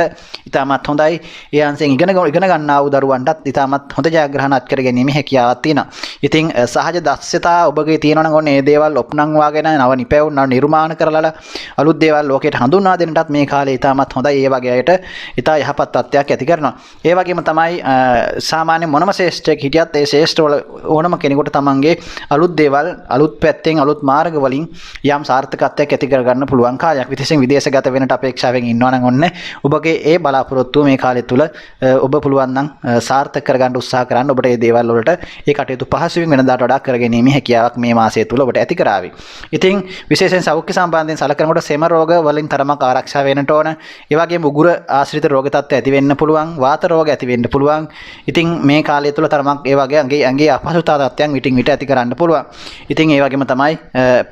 ඉතාමත් හොඳයි. ඒ අංශයෙන් ඉගෙන ගන්නා වූ දරුවන්ටත් ඉතාමත් හොඳ ජයග්‍රහණ අත් කරගැනීමේ හැකියාවක් තියෙනවා. ඉතින් සහජ දක්ෂතා ඔබගේ තියෙනවා නම් ඔන්න මේ දේවල් ඔප්නංවාගෙන නව නිපැවුම් නව නිර්මාණ කරලා අලුත් දේවල් ලෝකයට හඳුන්වා දෙන්නටත් මේ කාලේ ඉතාමත් හොඳයි. ඒ වගේ අයට ඉතා යහපත් තත්ත්වයක් ඇති කරනවා. ඒ වගේම තමයි සාමාන්‍ය මොනම ශ්‍රේෂ්ඨයක් හිටියත් ඒ ශ්‍රේෂ්ඨ වල ඕනම කෙනෙකුට තමන්ගේ අලුත් දේවල් අලුත් පැත්තෙන් අලුත් මාර්ග වලින් යම් සාර්ථකත්වයක් ඇති කර ගන්න පුළුවන් කාලයක්. විශේෂයෙන් විදේශගත වෙන්නට අපේක්ෂාවෙන් ඉන්නවා නම් ඔන්න ඔබගේ ඒ බලාපොරොත්තුව මේ කාලය තුල ඔබ පුළුවන් නම් සාර්ථක කරගන්න උත්සාහ කරන්න. ඔබට මේ දේවල් දේවල් වලට ඒ කටයුතු පහසුවෙන් වෙනදාට වඩා කරගැනීමේ හැකියාවක් මේ මාසය තුල ඔබට ඇති කරાવી. ඉතින් විශේෂයෙන් සෞඛ්‍ය සම්බන්ධයෙන් සලකනකොට සෙම රෝග වලින් තරමක් ආරක්ෂා වෙන්නට ඕන. ඒ වගේම උගුර ආශ්‍රිත රෝග තත්ත්ව ඇති වෙන්න පුළුවන්, වාත රෝග ඇති වෙන්න පුළුවන්. ඉතින් මේ කාලය තුල තරමක් ඒ වගේ ඇඟේ අපහසුතාව තත්ත්වයන් විටින් විට ඇති කරන්න පුළුවන්. ඉතින් ඒ වගේම තමයි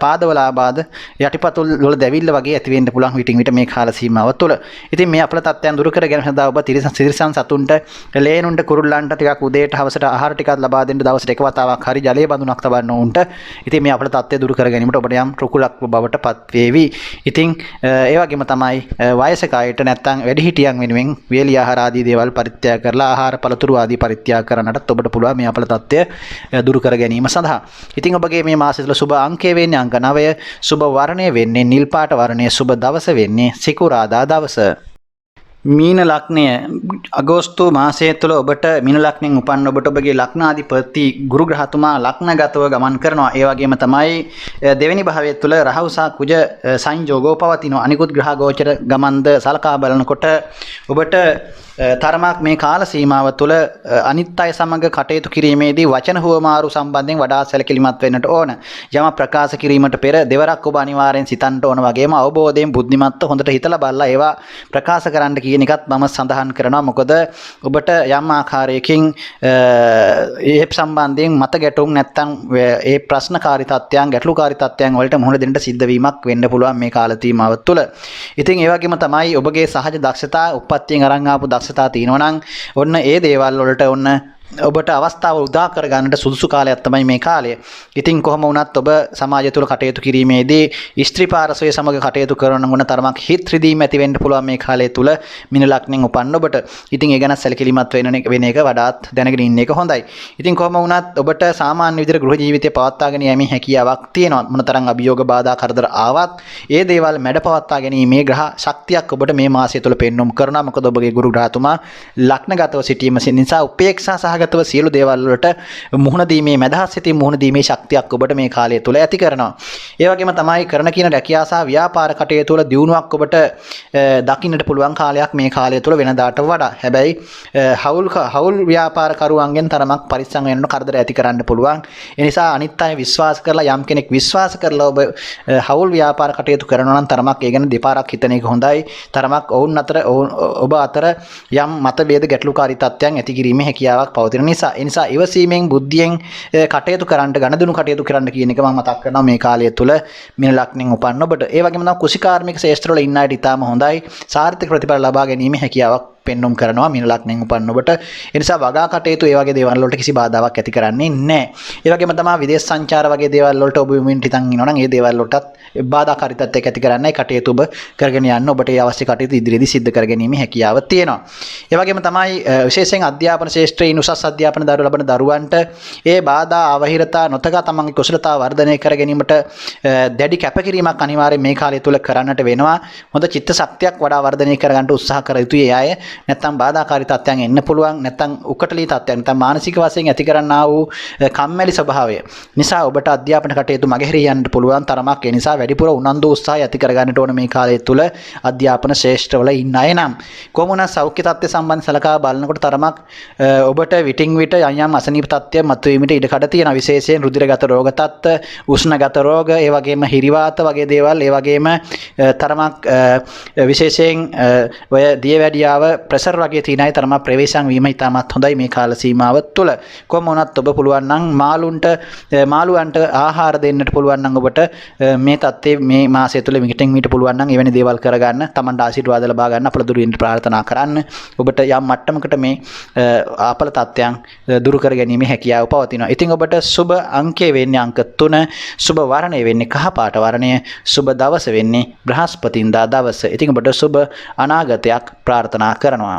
පාදවල ආබාධ, යටිපතුල් වල දැවිල්ල වගේ ඇති වෙන්න පුළුවන් විටින් විට මේ කාල සීමාව තුළ. ඉතින් මේ අපල තත්ත්වයන් දුරු කර ගැනීම සඳහා ඔබ තිරිසන් සතුන්ට, ලේනුන්ට, කුරුල්ලන්ට ටිකක් උදේට හවසට ආහාර ටිකක් ලබා දෙන්න, දවසට එක වතාවක් හරි ජලයේ බඳුනක් තබන්න උන්ට. ඉතින් මේ අපල තත්ත්වය දුරු කර ගැනීමට ඔබට යම් රුකුලක් බවට පත් වේවි. ඉතින් ඒ වගේම තමයි වයසක අයට නැත්නම් වැඩිහිටියන් වෙනුවෙන් වේලි ආහාර ආදී දේවල් පරිත්‍යාග කරලා ආහාර පළතුරු ආදී පරිත්‍යාග කරන්නටත් ඔබට පුළුවන් මේ අපල තත්ත්වය දුරු කර ගැනීම සඳහා. ඉතින් ඔබගේ මේ මාසය තුළ සුබ අංකය වෙන්නේ අංක 9, සුබ වර්ණය වෙන්නේ නිල් පාට වර්ණය, සුබ දවස වෙන්නේ සිකුරාදා දවස. මීන ලග්නය අගෝස්තු මාසය තුළ ඔබට මීන ලග්නයෙන් උපන්න ඔබට ඔබගේ ලග්නාධිපති ගුරු ග්‍රහතුමා ලග්නගතව ගමන් කරනවා. ඒ වගේම තමයි දෙවෙනි භාවය තුළ රාහු සහ කුජ සංයෝගෝ පවතිනවා. අනිකුත් ග්‍රහ ගෝචර ගමන්ද සලකා බලනකොට ඔබට තරමක් මේ කාල සීමාව තුළ අනිත් අය සමග කටයුතු කිරීමේදී වචන හුවමාරු සම්බන්ධයෙන් වඩා සැලකිලිමත් වෙන්නට ඕන. යම ප්‍රකාශ කිරීමට පෙර දෙවරක් ඔබ අනිවාර්යෙන් සිතන්න ඕන වගේම අවබෝධයෙන් බුද්ධිමත්ව හොඳට හිතලා බලලා ඒවා ප්‍රකාශ කරන්න කියන එකත් මම සඳහන් කරනවා. මොකද ඔබට යම් ආකාරයකින් ඒ සම්බන්ධයෙන් මත ගැටුම් නැත්නම් ඒ ප්‍රශ්නකාරී තත්ත්වයන්, ගැටලුකාරී තත්ත්වයන් වලට මුහුණ දෙන්න සිද්ධ වීමක් වෙන්න පුළුවන් මේ කාල සීමාව තුළ. ඉතින් ඒ වගේම තමයි ඔබගේ සහජ දක්ෂතා, උප්පත්තියෙන් අරන් ආපු දක්ෂතා තියෙනවා නම් ඔන්න ඒ දේවල් වලට ඔන්න ඔබට අවස්ථාව උදා කර ගන්නට සුදුසු කාලයක් තමයි මේ කාලය. ඉතින් කොහොම වුණත් ඔබ සමාජය තුළ කටයුතු කිරීමේදී ස්ත්‍රී පාර්ශවය සමග කටයුතු කරන ගුණ තරමක් හිත් රිදීම ඇති වෙන්න පුළුවන් මේ කාලය තුළ මින ලග්නෙන් උපන්න ඔබට. ඉතින් ඒ ගැන සැලකිලිමත් වෙන එක වඩාත් දැනගෙන ඉන්න එක හොඳයි. ඉතින් කොහොම වුණත් ඔබට සාමාන්‍ය විදිහට ගෘහ ජීවිතය පවත්වාගෙන යෑමේ හැකියාවක් තියෙනවා. මොනතරම් අභියෝග බාධා කරදර ආවත් ඒ දේවල් මැඩ පවත්වා ගැනීමේ ග්‍රහ ශක්තියක් ඔබට මේ මාසය තුළ පෙන්වුම් කරනවා. මොකද ඔබගේ ගුරු ග්‍රහතුමා ලග්නගතව සිටීම නිසා උපේක්ෂා ගතව සියලු දේවල් වලට මුහුණ දීමේ, මදහස් සිතින් මුහුණ දීමේ ශක්තියක් ඔබට මේ කාලය තුල ඇති කරනවා. ඒ වගේම තමයි කරන කියන රැකියාව සහ ව්‍යාපාර කටයුතු වල දියුණුවක් ඔබට දකින්නට පුළුවන් කාලයක් මේ කාලය තුල වෙනදාට වඩා. හැබැයි හවුල් ව්‍යාපාර කරුවන්ගෙන් තරමක් පරිස්සම් වෙන්න කරදර ඇති කරන්න පුළුවන්. ඒ නිසා අනිත් අය විශ්වාස කරලා යම් කෙනෙක් විශ්වාස කරලා ඔබ හවුල් ව්‍යාපාර කටයුතු කරනවා නම් තරමක් ඒ ගැන දෙපාරක් හිතන එක හොඳයි. තරමක් ඔබ අතර යම් මතභේද, ගැටලුකාරී තත්ත්වයන් ඇති කිරීමේ හැකියාවක් පවතින නිසා ඒ නිසා ඉවසීමෙන්, බුද්ධියෙන් කටයුතු කරන්න, ගණදුණු කටයුතු කරන්න කියන එක මම මතක් කරනවා මේ කාලය තුල මින ලග්නෙන් උපන්න ඔබට. ඒ වගේම තමයි කුෂිකාර්මික ශේෂ්ත්‍රවල ඉන්න අයට ඉතාම හොඳයි. සාර්ථක ප්‍රතිඵල ලබා ගැනීමේ හැකියාවක් පෙන්වුම් කරනවා මින ලග්නෙන් උපන්න ඔබට. ඒ නිසා වගා කටයුතු ඒ වගේ දේවල් වලට කිසි බාධාවක් ඇති කරන්නේ නැහැ. ඒ වගේම තමයි විදේශ සංචාර වගේ දේවල් වලට ඔබ විමින් හිතන් ඉන්නවා නම් ඒ දේවල් වලටත් බාධාකාරීත්වයක් ඇති කරන්නයි කටයුතු ඔබ කරගෙන යන්න. ඔබට ඒ අවශ්‍ය කටයුතු ඉදිරියේදී සිද්ධ කරගැනීමේ හැකියාව තියෙනවා. ඒ වගේම තමයි විශේෂයෙන් අධ්‍යාපන ශාස්ත්‍රයේ උසස් අධ්‍යාපන දරු ලබන දරුවන්ට ඒ බාධා, අවහිරතා නොතකා තමන්ගේ කුසලතා වර්ධනය කර ගැනීමට දැඩි කැපකිරීමක් අනිවාර්යයෙන් මේ කාලය තුල කරන්නට වෙනවා. හොඳ චිත්ත ශක්තියක් වඩා වර්ධනය කර ගන්නට උත්සාහ කර යුතුයි අය. නැත්නම් බාධාකාරී තත්ත්වයන් එන්න පුළුවන්. නැත්නම් උකටලී තත්ත්වයන්, නැත්නම් මානසික වශයෙන් ඇති කරන්නා වූ කම්මැලි ස්වභාවය නිසා ඔබට අධ්‍යාපන කටයුතු මගහැරී යන්න පුළුවන් තරමක්. ඒ නිසා වැඩිපුර උනන්දු උත්සාහය ඇති කර ගන්නට ඕන මේ කාලය තුල අධ්‍යාපන ශාස්ත්‍රවල ඉන්න අය නම්. කොහොම වුණත් සෞඛ්‍ය තත්ත්වය සම්බන්ධ සලකා බලනකොට තරමක් ඔබට විටින් විට යම් අසනීප තත්ත්වයක් මතුවීමට ඉඩ කඩ තියෙනවා. විශේෂයෙන් රුධිරගත රෝග තත්ත්ව, උෂ්ණගත රෝග, ඒ වගේම හිරිවාත වගේ දේවල්, ඒ වගේම තරමක් විශේෂයෙන් ඔය දියවැඩියාව, ප්‍රෙෂර් වගේ තියෙන අය තරමක් ප්‍රවේශම් වීම ඉතාමත් හොඳයි මේ කාල සීමාව තුළ. කොහොම වුණත් ඔබ පුළුවන් නම් මාළුවන්ට ආහාර දෙන්නට පුළුවන් නම් ඔබට මේ තත්ත්වයේ මේ මාසය තුළ මිටින් මීට පුළුවන් නම් එවැනි දේවල් කරගන්න, තමන්ට ආශිර්වාද ලබා ගන්න අපල දුරින් ප්‍රාර්ථනා කරන්න. ඔබට යම් මට්ටමකට මේ අපල තත්ත්වයන් දුරු කර ගැනීමේ හැකියාව පවතිනවා. ඉතින් ඔබට සුබ අංකය වෙන්නේ අංක 3, සුබ වර්ණය වෙන්නේ කහ පාට වර්ණය, සුබ දවස වෙන්නේ බ්‍රහස්පතින්දා දවස. ඉතින් ඔබට සුබ අනාගතයක් ප්‍රාර්ථනා කරනවා.